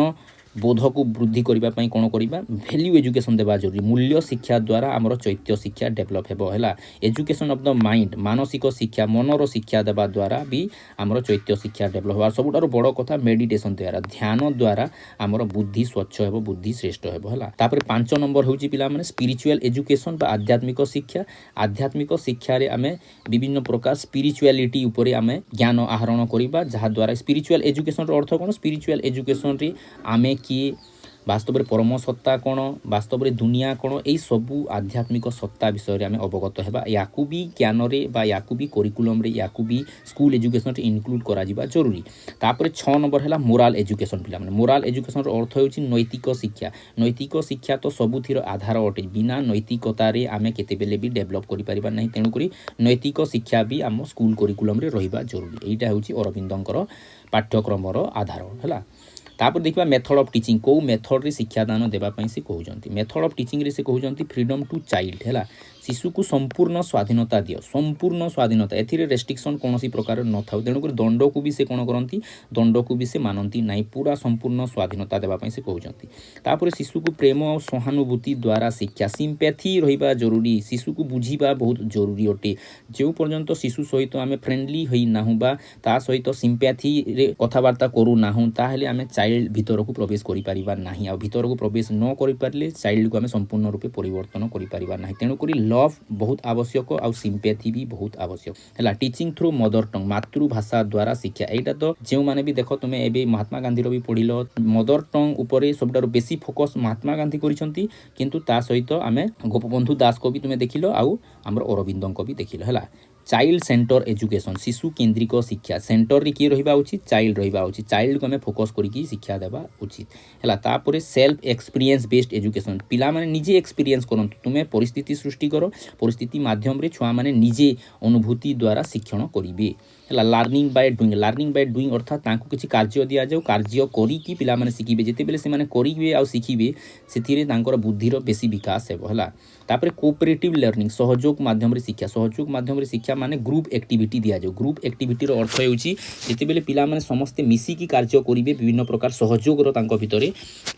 ବୋଧକୁ ବୃଦ୍ଧି କରିବା ପାଇଁ କ'ଣ କରିବା ଭ୍ୟାଲ୍ୟୁ ଏଜୁକେସନ୍ ଦେବା ଜରୁରୀ ମୂଲ୍ୟ ଶିକ୍ଷା ଦ୍ୱାରା ଆମର ଚୈତ୍ୟ ଶିକ୍ଷା ଡେଭଲପ୍ ହେବ ହେଲା ଏଜୁକେସନ୍ ଅଫ୍ ଦ ମାଇଣ୍ଡ ମାନସିକ ଶିକ୍ଷା ମନର ଶିକ୍ଷା ଦେବା ଦ୍ୱାରା ବି ଆମର ଚୈତ୍ୟ ଶିକ୍ଷା ଡେଭଲପ୍ ହେବ ସବୁଠାରୁ ବଡ଼ କଥା ମେଡ଼ିଟେସନ୍ ଦ୍ୱାରା ଧ୍ୟାନ ଦ୍ୱାରା ଆମର ବୁଦ୍ଧି ସ୍ୱଚ୍ଛ ହେବ ବୁଦ୍ଧି ଶ୍ରେଷ୍ଠ ହେବ ହେଲା ତାପରେ 5 ନମ୍ବର ହେଉଛି ପିଲାମାନେ ସ୍ପିରିଚୁଆଲ୍ ଏଜୁକେସନ୍ ବା ଆଧ୍ୟାତ୍ମିକ ଶିକ୍ଷା ଆଧ୍ୟାତ୍ମିକ ଶିକ୍ଷାରେ ଆମେ ବିଭିନ୍ନ ପ୍ରକାର ସ୍ପିରିଚୁଆଲିଟି ଉପରେ ଆମେ ଜ୍ଞାନ ଆହରଣ କରିବା ଯାହାଦ୍ୱାରା ସ୍ପିରିଚୁଆଲ୍ ଏଜୁକେସନ୍ର ଅର୍ଥ କ'ଣ ସ୍ପିରିଚୁଆଲ୍ ଏଜୁକେସନ୍ରେ ଆମେ କିଏ ବାସ୍ତବରେ ପରମ ସତ୍ତା କ'ଣ, ବାସ୍ତବରେ ଦୁନିଆ କ'ଣ, ଏଇ ସବୁ ଆଧ୍ୟାତ୍ମିକ ସତ୍ତା ବିଷୟରେ ଆମେ ଅବଗତ ହେବା। ୟାକୁ ବି ଜ୍ଞାନରେ ବା ୟାକୁ ବି କରିକୁଲମରେ, ୟାକୁ ବି ସ୍କୁଲ ଏଜୁକେସନରେ ଇନକ୍ଲୁଡ୍ କରାଯିବା ଜରୁରୀ। ତାପରେ 6 ନମ୍ବର ହେଲା ମୋରାଲ ଏଜୁକେସନ୍। ପିଲାମାନେ ମୋରାଲ ଏଜୁକେସନର ଅର୍ଥ ହେଉଛି ନୈତିକ ଶିକ୍ଷା। ନୈତିକ ଶିକ୍ଷା ତ ସବୁଥିର ଆଧାର ଅଟେ। ବିନା ନୈତିକତାରେ ଆମେ କେତେବେଳେ ବି ଡେଭଲପ୍ କରିପାରିବା ନାହିଁ। ତେଣୁକରି ନୈତିକ ଶିକ୍ଷା ବି ଆମ ସ୍କୁଲ କରିକୁଲମରେ ରହିବା ଜରୁରୀ। ଏଇଟା ହେଉଛି ଅରବିନ୍ଦଙ୍କର ପାଠ୍ୟକ୍ରମର ଆଧାର ହେଲା। ତାପରେ ଦେଖିବା ମେଥଡ଼ ଅଫ୍ ଟିଚିଂ, କେଉଁ ମେଥଡ଼ରେ ଶିକ୍ଷାଦାନ ଦେବା ପାଇଁ ସେ କହୁଛନ୍ତି। ମେଥଡ଼ ଅଫ୍ ଟିଚିଂରେ ସେ କହୁଛନ୍ତି ଫ୍ରିଡ଼ମ୍ ଟୁ ଚାଇଲ୍ଡ ହେଲା। ଶିଶୁକୁ ସମ୍ପୂର୍ଣ୍ଣ ସ୍ୱାଧୀନତା ଦିଅ, ସମ୍ପୂର୍ଣ୍ଣ ସ୍ୱାଧୀନତା, ଏଥିରେ ରେଷ୍ଟ୍ରିକ୍ସନ୍ କୌଣସି ପ୍ରକାର ନଥାଉ। ତେଣୁକରି ଦଣ୍ଡକୁ ବି ସେ କ'ଣ କରନ୍ତି, ଦଣ୍ଡକୁ ବି ସେ ମାନନ୍ତି ନାହିଁ, ପୁରା ସମ୍ପୂର୍ଣ୍ଣ ସ୍ୱାଧୀନତା ଦେବା ପାଇଁ ସେ କହୁଛନ୍ତି। ତାପରେ ଶିଶୁକୁ ପ୍ରେମ ଆଉ ସହାନୁଭୂତି ଦ୍ୱାରା ଶିକ୍ଷା, ସିମ୍ପ୍ୟାଥି ରହିବା ଜରୁରୀ। ଶିଶୁକୁ ବୁଝିବା ବହୁତ ଜରୁରୀ ଅଟେ। ଯେଉଁ ପର୍ଯ୍ୟନ୍ତ ଶିଶୁ ସହିତ ଆମେ ଫ୍ରେଣ୍ଡଲି ହୋଇନାହୁଁ ବା ତା ସହିତ ସିମ୍ପ୍ୟାଥିରେ କଥାବାର୍ତ୍ତା କରୁନାହୁଁ, ତାହେଲେ ଆମେ ଚାଇଲ୍ଡ ଭିତରକୁ ପ୍ରବେଶ କରିପାରିବା ନାହିଁ। ଆଉ ଭିତରକୁ ପ୍ରବେଶ ନ କରିପାରିଲେ ଚାଇଲ୍ଡକୁ ଆମେ ସମ୍ପୂର୍ଣ୍ଣ ରୂପେ ପରିବର୍ତ୍ତନ କରିପାରିବା ନାହିଁ। ତେଣୁକରି ଲଭ୍ ବହୁତ ଆବଶ୍ୟକ ଆଉ ସିମ୍ପ୍ୟାଥି ବି ବହୁତ ଆବଶ୍ୟକ ହେଲା। ଟିଚିଂ ଥ୍ରୁ ମଦର ଟଙ୍ଗ, ମାତୃଭାଷା ଦ୍ୱାରା ଶିକ୍ଷା। ଏଇଟା ତ ଯେଉଁମାନେ ବି ଦେଖ, ତୁମେ ଏବେ ମହାତ୍ମା ଗାନ୍ଧୀର ବି ପଢ଼ିଲ, ମଦର ଟଙ୍ଗ ଉପରେ ସବୁଠାରୁ ବେଶୀ ଫୋକସ୍ ମହାତ୍ମା ଗାନ୍ଧୀ କରିଛନ୍ତି। କିନ୍ତୁ ତା ସହିତ ଆମେ ଗୋପବନ୍ଧୁ ଦାସଙ୍କ ବି ତୁମେ ଦେଖିଲ, ଆଉ ଆମର ଅରବିନ୍ଦଙ୍କ ବି ଦେଖିଲ ହେଲା। ଚାଇଲ୍ଡ ସେଣ୍ଟର ଏଜୁକେସନ୍, ଶିଶୁ କେନ୍ଦ୍ରିକ ଶିକ୍ଷା। ସେଣ୍ଟରରେ କିଏ ରହିବା ଉଚିତ, ଚାଇଲ୍ଡ ରହିବା ଉଚିତ। ଚାଇଲ୍ଡକୁ ଆମେ ଫୋକସ୍ କରିକି ଶିକ୍ଷା ଦେବା ଉଚିତ ହେଲା। ତାପରେ ସେଲ୍ଫ ଏକ୍ସପିରିଏନ୍ସ ବେସ୍ଡ ଏଜୁକେସନ୍, ପିଲାମାନେ ନିଜେ ଏକ୍ସପିରିଏନ୍ସ କରନ୍ତୁ। ତୁମେ ପରିସ୍ଥିତି ସୃଷ୍ଟି କର, ପରିସ୍ଥିତି ମାଧ୍ୟମରେ ଛୁଆମାନେ ନିଜେ ଅନୁଭୂତି ଦ୍ୱାରା ଶିକ୍ଷଣ କରିବେ ହେଲା। Learning Bai doing, learning Bai doing ଅର୍ଥାତ୍ ତାଙ୍କୁ କିଛି କାର୍ଯ୍ୟ ଦିଆଯାଉ, କାର୍ଯ୍ୟ କରିକି ପିଲାମାନେ ଶିଖିବେ। ଯେତେବେଳେ ସେମାନେ କରିବେ ଆଉ ଶିଖିବେ, ସେଥିରେ ତାଙ୍କର ବୁଦ୍ଧିର ବେଶୀ ବିକାଶ ହେବ ହେଲା। ତାପରେ କୋଅପରେଟିଭ୍ ଲର୍ଣ୍ଣିଂ, ସହଯୋଗ ମାଧ୍ୟମରେ ଶିକ୍ଷା। ସହଯୋଗ ମାଧ୍ୟମରେ ଶିକ୍ଷା ମାନେ ଗ୍ରୁପ୍ ଆକ୍ଟିଭିଟି ଦିଆଯାଉ। ଗ୍ରୁପ୍ ଆକ୍ଟିଭିଟିର ଅର୍ଥ ହେଉଛି ଯେତେବେଳେ ପିଲାମାନେ ସମସ୍ତେ ମିଶିକି କାର୍ଯ୍ୟ କରିବେ, ବିଭିନ୍ନ ପ୍ରକାର ସହଯୋଗର ତାଙ୍କ ଭିତରେ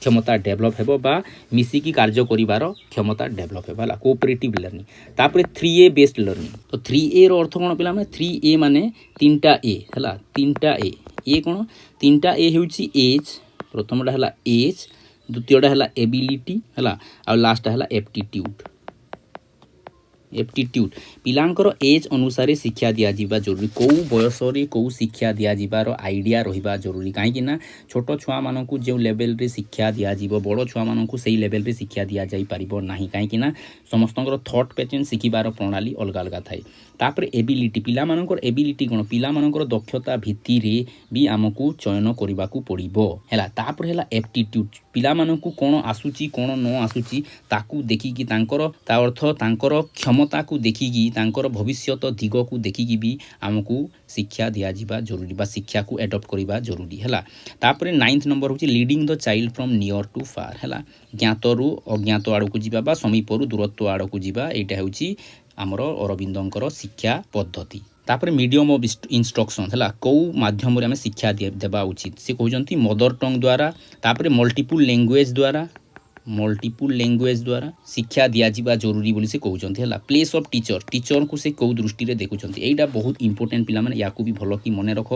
କ୍ଷମତା ଡେଭଲପ୍ ହେବ ବା ମିଶିକି କାର୍ଯ୍ୟ କରିବାର କ୍ଷମତା ଡେଭଲପ୍ ହେବ ହେଲା। Cooperative learning. ତାପରେ 3A ବେସ୍ଡ ଲର୍ଣ୍ଣିଂ। ତ 3Aର ଅର୍ଥ କ'ଣ ପିଲାମାନେ, 3A ମାନେ 3ଟା ଏ ହେଲା। 3ଟା ଏ କ'ଣ, 3ଟା ଏ ହେଉଛି ଏଜ୍, ପ୍ରଥମଟା ହେଲା ଏଜ୍, ଦ୍ୱିତୀୟଟା ହେଲା ଏବିଲିଟି ହେଲା, ଆଉ ଲାଷ୍ଟଟା ହେଲା ଏପ୍ଟିଟ୍ୟୁଡ୍। एप्टिट्यूड पिलांकर एज अनुसार शिक्षा दिज्वा जरूरी कौ बयस कौ शिक्षा दिज्वार आइडिया रहा जरूरी कहीं छोट छुआ मान जो लेवल रे शिक्षा दिज्व बड़ छुआ मान से लेवल रे शिक्षा दि जाई पारिबो नाही कहीं समस्त थॉट पैटर्न शिखिबार प्रणाली अलग अलग थाए तापर एबिलिटी पिला मानकर एबिलिटी कौन पिला मानकर दक्षता भित्तिर भी आमको चयन करने को पड़ो है तापर है एप्टिट्यूड पिला मानकु कौन आसुची कौन न आसुची ताकू देखिकी तांकर ता अर्थ तांकर क्षमता को देखिकी तांकर भविष्यत दिग को देखिकी भी आमको शिक्षा दिज्वा जरूरी बा शिक्षा को एडप्ट करवा जरूरी है तापर 9th नंबर हूँ leading the child from near to far है ज्ञातरु अज्ञात आड़ को जीवा बा समीपरु दूरत्व आड़ को जीवा यहाँ हूँ आमर अरविंदर शिक्षा पद्धति तापर मीडियम ऑफ इंस्ट्रक्शन है कौ माध्यम आम शिक्षा देवा उचित से कहते मदर टंग द्वारा तापर मल्टीपल लैंग्वेज द्वारा शिक्षा दिज्वा जरूरी बोली से कहते हैं प्लेस ऑफ टीचर को से कौ दृष्टि रे देखुं यहाँ बहुत इंपोर्टेंट पिला माने याकू भी भल कि मन रख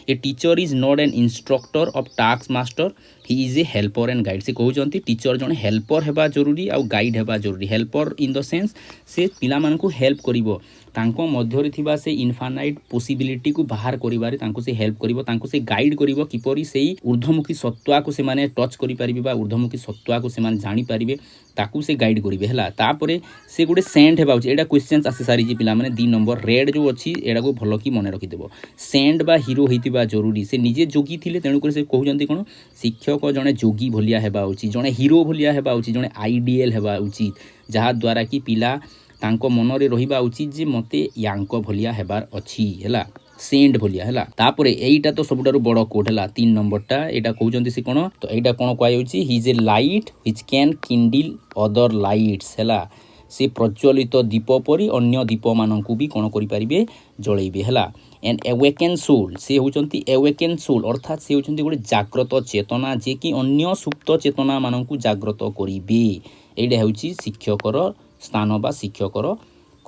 a teacher is not an instructor of task master he is A helper and guide से कहते टीचर जन हेल्पर हेबा जरूरी आउ गाइड हेबा जरूरी हेल्पर इन द सेंस से पिला मानकु हेल्प करिवो तांको मध्यरे थिबा से इनफानाइट पॉसिबिलिटी को बाहर करिबारे तांको से हेल्प करिवो तांको से गाइड करिवो किपरि सेही ऊर्ध्वमुखी सत्वा को से माने टच करि परिबे बा ऊर्ध्वमुखी सत्वा को से माने जानि परिबे ताकू से गाइड करिवे हला तापरे से गुटे सेंट हेबा एटा क्वेश्चंस आसी सारी पिला माने 2 नंबर रेड जो अछि एडा को भलो कि मन रखि देबो सेंट बा हीरो होइतिबा जरूरी से निजे जोगी थिले तेणु कर से कहउजंती कोन शिक्षक जने जोगी भलिया हेबा उचित जने हीरो भलिया हेबा उचित जने आइडियल हेबा उचित जहा द्वारा कि पिला तांको मनरे रहिबा उचित जे मते यांको भलिया हेबार अछि हैला सेंट भलिया हैला तापरे एईटा तो सबुटारु बड़ कोड हैला 3 नंबरटा एटा कहउजंती से कोन तो एईटा कोन कहउछि he is a light which can kindle other lights हैला से प्रज्वलित दीप परी अन्य दीप मानकु भी कोन करि परिबे जळैबे हैला एंड एवेकेन सोल से होचंती एवेकेन सोल अर्थात से होचंती गोटे जाग्रत चेतना जे कि अन्य सुप्त चेतना मानकु जाग्रत करिबे एईटा होछि शिक्षकर स्थान बा शिक्षकर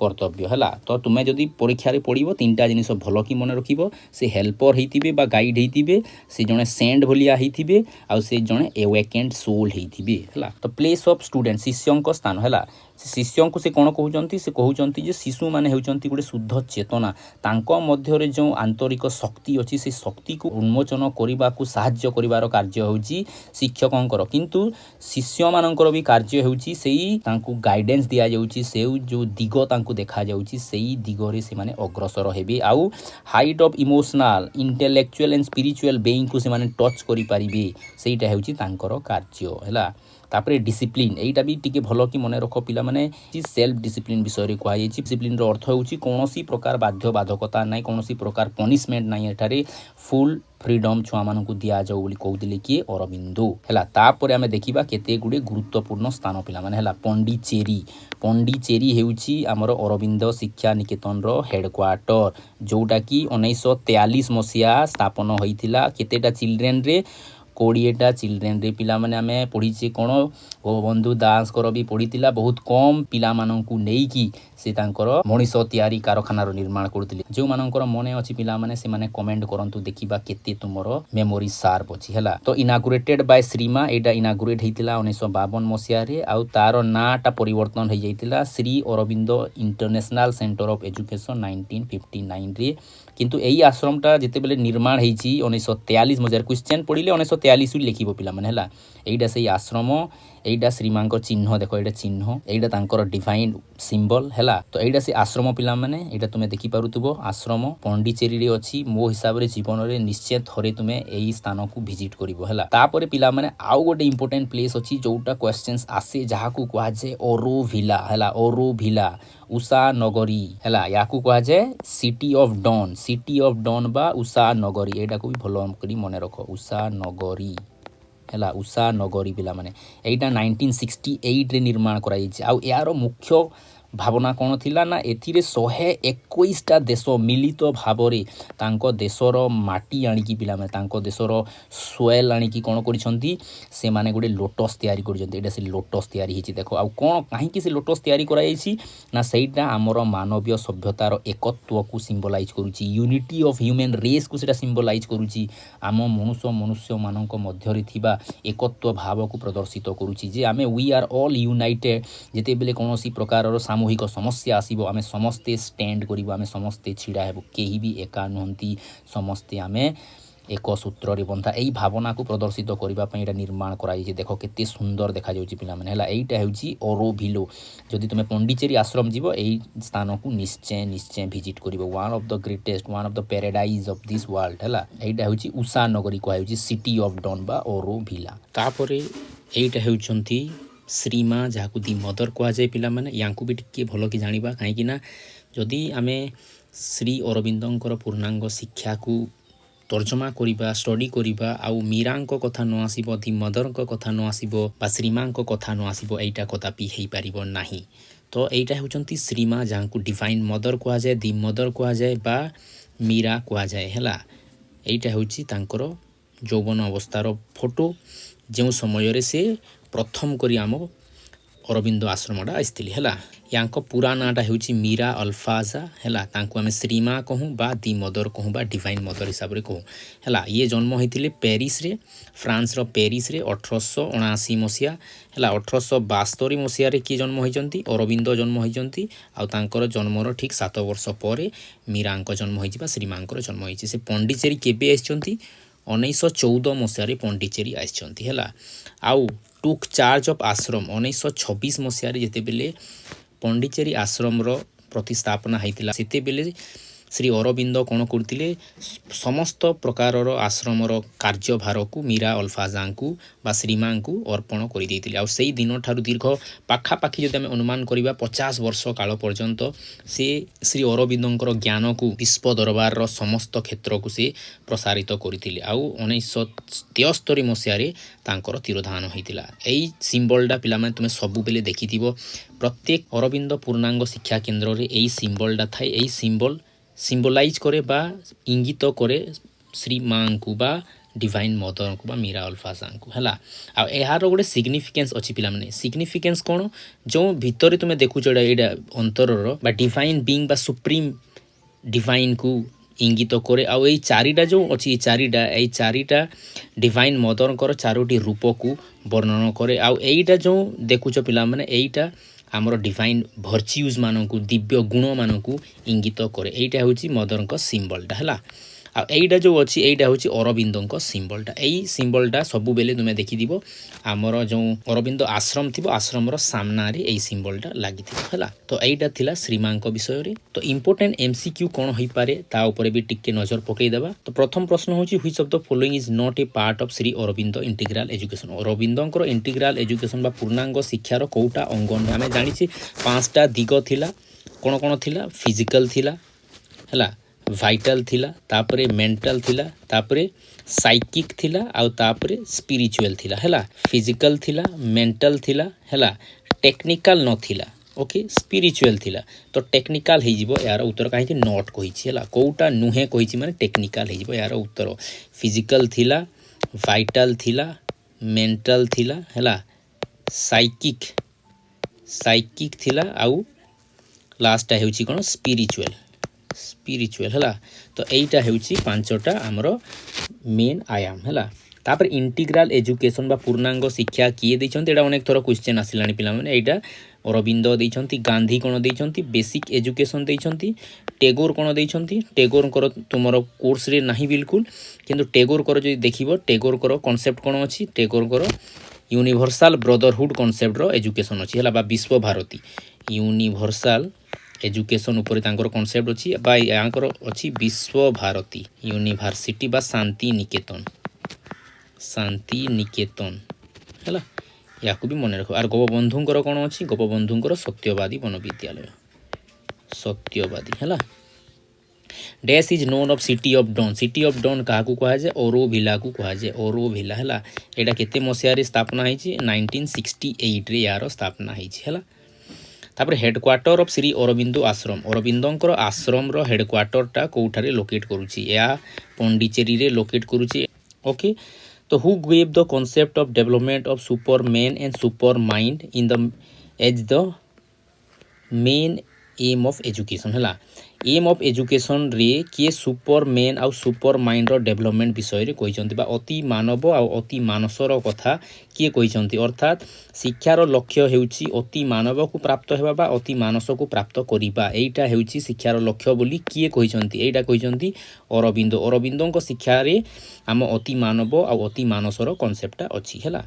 कर्तव्य है। तो तुम्हें जदि परीक्षा पढ़ो 3टा जिनिस भल कि मन रख से हेल्पर होते बा गाइड होते से जड़े सेंड भलिया होते आउ से जड़े एवेकेंट सोल होते है। तो प्लेस ऑफ स्टूडेंट शिष्यों स्थान है। शिष्यों को से कौन कहते से कहते शिशु मैंने होती गोटे शुद्ध चेतना तांको मध्य जो आंतरिक शक्ति अच्छी से शक्ति को उन्मोचन करने को साहाय्य करिवार कार्य होची शिक्षकों किंतु शिष्य मानकर भी कार्य होची सेही तांको गाइडेंस दिया जाउची से जो दिग तांको देखा जाउची सेही दिगरे से माने अग्रसर हेबे आउ height of emotional intellectual and spiritual being को से माने टच करि परिबे सेहीटा होची तांकर कार्य हैला। तापरे डिसिप्लिन एटा भी टिके भलो कि मन रख पिला माने सेल्फ डिसिप्लिन विषय रे कहै छी। डिसिप्लिन रो अर्थ होची कोनोसी प्रकार बाध्य बाधकता नै कोनोसी प्रकार पनिशमेंट नै एठारे फुल फ्रीडम छुआ मान को दिया जाऊ बोली कहउदिले किए अरबिंदो हैला। तापरे आमे देखिबा केते गुडे गुरुत्वपूर्ण स्थान पिला माने हैला पंडिचेरी हेउची हमर अरबिंद शिक्षा निकेतन रो हेडक्वार्टर जोटा कि 1943 मसिया स्थापन होइतिला। केतेटा चिल्ड्रेन रे 20टा चिल्ड्रेन रे पिला माने आमे पढ़ीचे कोन गोपबंधु दास कर भी पढ़ीतिला। बहुत कम पिला माननकु नेई कि से तांकर मनीष तयारी कारखाना रो निर्माण करथिले। जो माननकर मने अछि पिला माने से माने कमेंट करंतु देखिबा केते तुमरो मेमोरी शार्प अछि हैला। तो इनागुरेटेड बाय श्रीमा एटा इनागुरेट हेतिला 1952 मसिया रे आउ तार नाटा परिवर्तन हो जाइतिला Shri Aurobindo international centre of education 1959 रे। किंतु एही आश्रमटा जेते बेले निर्माण हेछि 1943 मसिया क्वेश्चन पढिले 1943 लिखिबो पिला माने हैला। एइडा से आश्रम एइडा श्रीमांको चिन्ह देखो एइडा चिन्ह एइडा तांकर डिवाइन सिंबल हैला। तो एइडा से आश्रम पिला माने एइडा तुमे देखि पारुथबो आश्रम पंडिचेरी रे अछि। मो हिसाब रे जीवन रे निश्चय थरे तुमे एही स्थान को विजिट करिवो हैला। तापरे पिला माने आउ गोटे इंपोर्टेंट प्लेस अछि जोटा क्वेश्चंस आसे जहा को कहा जे ओरोविला हैला। ओरोविला उषा नगरी हैला याकू कहा जे सिटी ऑफ डॉन बा उषा नगरी एटा को भी भलो करी मने रखो उषा नगरी हैला। उषा नगरी पिला माने एटा 1968 रे निर्माण करा जायछि। आ यार मुख्य भावना कौन थिला ना एथिरे 121टा देश मिलित भावरे तांको देशर माटी आनिकी पिला माने तांको देशर सोयल आनिकी कोन करिसंती से माने गोटे लोटस तयारी करिसंती। एटा से लोटस तयारी हिची देखो आ कोन काहे कि से लोटस तयारी करा जायछि ना सेटा हमर मानवीय सभ्यतार एकत्व को सिंबलाइज करूची यूनिटी ऑफ ह्यूमन रेस को सेटा सिंबलाइज करूची आम मनुष्य मानक मध्य रे थिबा एकत्व भाव को प्रदर्शित करूची जे आमे वी आर ऑल यूनाइटेड जेते बेले कोनोसी प्रकार सामूहिक समस्या आसीबो आमे समस्ते स्टैंड करिबो आमे समस्ते छिड़ा हेबो केही भी एका नहंती समस्ते आमे एक सूत्र रे बंधा एई भावना को प्रदर्शित करिबा पई एटा निर्माण कराई जे देखो केते सुंदर देखा जाउची पिला माने हैला। एइटा हेउची ओरोविलो जदि तुमे पंडिचेरी आश्रम जीवो एई स्थान को निश्चय विजिट करिवो one of the greatest one of the paradise of this world हैला। एइटा हेउची उषा नगरी को हेउची सिटी ऑफ डॉन बा ओरोविला। तापरे एइटा हेउचंती श्रीमा जहाँ दी मदर कह जाए पिला माने यांकु भी टिके भलो कि जानिबा काहेकि ना जदि आमे श्री अरविंदंकर पूर्णांग शिक्षा को तर्जमा करिबा स्टडी करिबा आउ मीरांक कथा न आसीबो दी मदरक कथा न आसीबो बा श्रीमांक कथा न आसीबो एइटा कदापि हेई पारिबो नाही। तो एइटा हेउचंती श्रीमा जहाँ को डिवाइन मदर कह जाए दी मदर कह जाए बा मीरा कह जाए हैला। एइटा हेउची तांकर यौवन अवस्थार फोटो जो समय रे से प्रथम करी आम अरबिंद आश्रमटा आसती है। यांक पूरा नाटा होची मीरा अल्फाजा है आम श्रीमा कहूँ बा दी मदर कहूँ बा डिवाइन मदर हिसाब से कहूँ है। ये जन्म होते पेरिस रे फ्रांस रो पेरिस रे 1879 मसीहा है। 1872 मसीह किए जन्म होती अरबिंद जन्म होती आर जन्मर ठीक 7 वर्ष पर मीरांक जन्म हो श्रीमांकर जन्म होती। से पंडिचेरी केबे आइछंती 1914 मसीह पंडिचेरी आइछंती है। आउ टुक चार्ज ऑफ आश्रम 1926 मसीह जिते बेले पंडिचेरी आश्रम रो प्रतिस्थापना होता सेते बेले श्री अरबिंद कौन करते समस्त प्रकार आश्रम कार्यभार को मीरा अल्फाजा को बा श्रीमा को अर्पण कर से दिन ठारू दीर्घ पाखापाखि जब आम अनुमान करवा 50 वर्ष काल पर्यंत से श्री अरबिंदर ज्ञान को विश्व दरबार समस्त क्षेत्र को से प्रसारित करते। आउ 1973 मसीह तिरोधान होता। यही सिंबलटा पिला तुम सबु बेले देखि प्रत्येक अरबिंद पूर्णांग शिक्षा केन्द्र रे यही सिंबलटा थाए। यही सिंबल सिम्बलाइज करे बा इंगित करे श्री माँ को बा डिवाइन मदर को मीरा अल्फाजा को है यार गोटे सिग्निफिकेन्स अच्छी पे सिग्निफिकेन्स कौन जो भितर तुम देखुच यहाँ अंतर डिवाइन बीइंग बा सुप्रीम डिवाइन को इंगित करे आउ यही चारिटा जो अच्छी चारिटा डिवाइन मदर चारोटी रूप को वर्णन करे आउ यहीटा जो देखुच पिला माने यहीटा आमर डिवाइन भर्च्यूज मानक दिव्य गुण मानक इंगित करे यहीटा हूँ मदर सिंबलटा है आईटा जो अच्छी यहाँ हूँ अरविंद सिंबलटा यही सिंबलटा सबु बेले तुम्हें देखिद आमर जो अरविंद आश्रम थी आश्रम सामना यही सिंबलटा लगी है तो यहीटा थिला श्रीमां विषय रे तो इंपोर्टेंट एमसीक्यू कौन हो पारे ता ऊपर भी टिके नजर पकईदेवा तो प्रथम प्रश्न हूँ which of the following is not a part of Shri Aurobindo integral education अरविंदर इंटीग्राल एजुकेशन बा पूर्णांग शिक्षार कौटा अंग नुहे आम जानी 5टा दिग थिला कौन कौन थिला फिजिकल थिला है भाइटाल थिला तापरे मेंटल थिला तापरे साइकिक थिला आउ तापरे स्पिरिचुअल थिला हैला फिजिकल थिला मेंटल थिला हैला टेक्निकल न थिला ओके स्पिरिचुअल थिला तो टेक्निकल हो जिवो यार उत्तर कहीं नॉट कही हैला कोटा नुहे कही माने टेक्निकल हो जिवो यार उत्तर फिजिकल थिला भाइटाल थिला मेंटल थिला हैला साइकिक थिला आउ लास्ट होउची कोन स्पिरिचुअल है तो यहीटा हूँ 5टा आमर मेन आयाम है तापर इंटीग्राल एजुकेशन बा पूर्णांग शिक्षा किए देछन्ती एटा अनेक थर क्वेश्चन आसिलानी पिला माने एटा अरविंद देछन्ती गांधी कोन देछन्ती बेसिक एजुकेशन देछन्ती टेगोर कोन देछन्ती टेगोर कर तुमर कोर्स रे नाही बिल्कुल किंतु टेगोर कर जो देखिबो टेगोर कर कांसेप्ट कोन अछि टेगोर कर यूनिवर्सल ब्रदरहुड कांसेप्ट रो एजुकेशन अछि हला बा विश्व भारती यूनिवर्सल एजुकेशन ऊपर तांकर कांसेप्ट अछि बा यांकर अछि विश्व भारती यूनिवर्सिटी बा शांति निकेतन हैला याकू भी मन रखो आर गोपबंधुंकर कोन अछि गोपबंधुंकर सत्यवादी वनविद्यालय सत्यवादी हैला dash is known of city of dawn काहाकू कहा जाए ओरोविला को कहा जाए ओरोविला हैला एटा केते मसिया रे स्थापना हैछि 1968 रे यार स्थापना हैछि हैला तापर हेडक्वार्टर ऑफ श्री अरविंदो आश्रम अरविंदर आश्रम रो हेडक्वार्टरटा कौठारे लोकेट करुछि या पंडिचेरी रे लोकेट करुछि ओके तो who gave the concept of development of super man and super mind in the age the main aim of education है एम ऑफ एजुकेशन रे किए सुपर मैन आउ सुपर माइंड रो डेवलपमेंट विषय रे कहिसंती बा अति मानव आउ अति मानसर कथा किए कहिसंती अर्थात शिक्षार लक्ष्य हेउची अति मानव को प्राप्त हेबा बा अति मानस को प्राप्त करिबा एटा हेउची शिक्षार लक्ष्य बोली किए कहिसंती एटा कहिसंती अरविंदो शिक्षा रे आम अति मानव आउ अति मानसर कांसेप्टटा अछि हैला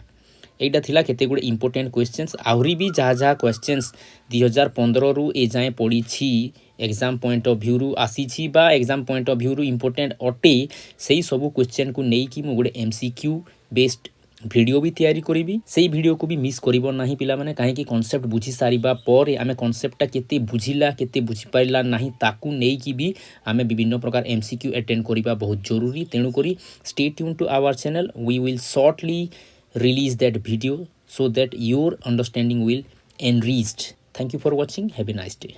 एटा थिला केते गुडे इंपोर्टेंट क्वेश्चंस आहुरी भी जहाँ जहाँ क्वेश्चंस 2015 रु ए जाए पड़ी छी एग्जाम पॉइंट ऑफ व्यू रु आसी छी बा एग्जाम पॉइंट ऑफ व्यू रु इंपोर्टेंट अटे सेही सब क्वेश्चन को नहीं कि मु गुडे एमसीक्यू बेस्ड वीडियो भी तैयारी करी से वीडियो को भी मिस करिवो नाही पिला माने काहे कि कांसेप्ट बुझी सारिबा पर आमे कांसेप्टटा केते बुझिला केते बुझी पाइला नाही ताकू नै कि भी आमे विभिन्न प्रकार एमसीक्यू अटेंड करिबा बहुत जरूरी तेनु करी stay tuned to our channel we will shortly release that video so that your understanding will enriched. Thank you for watching. Have a nice day.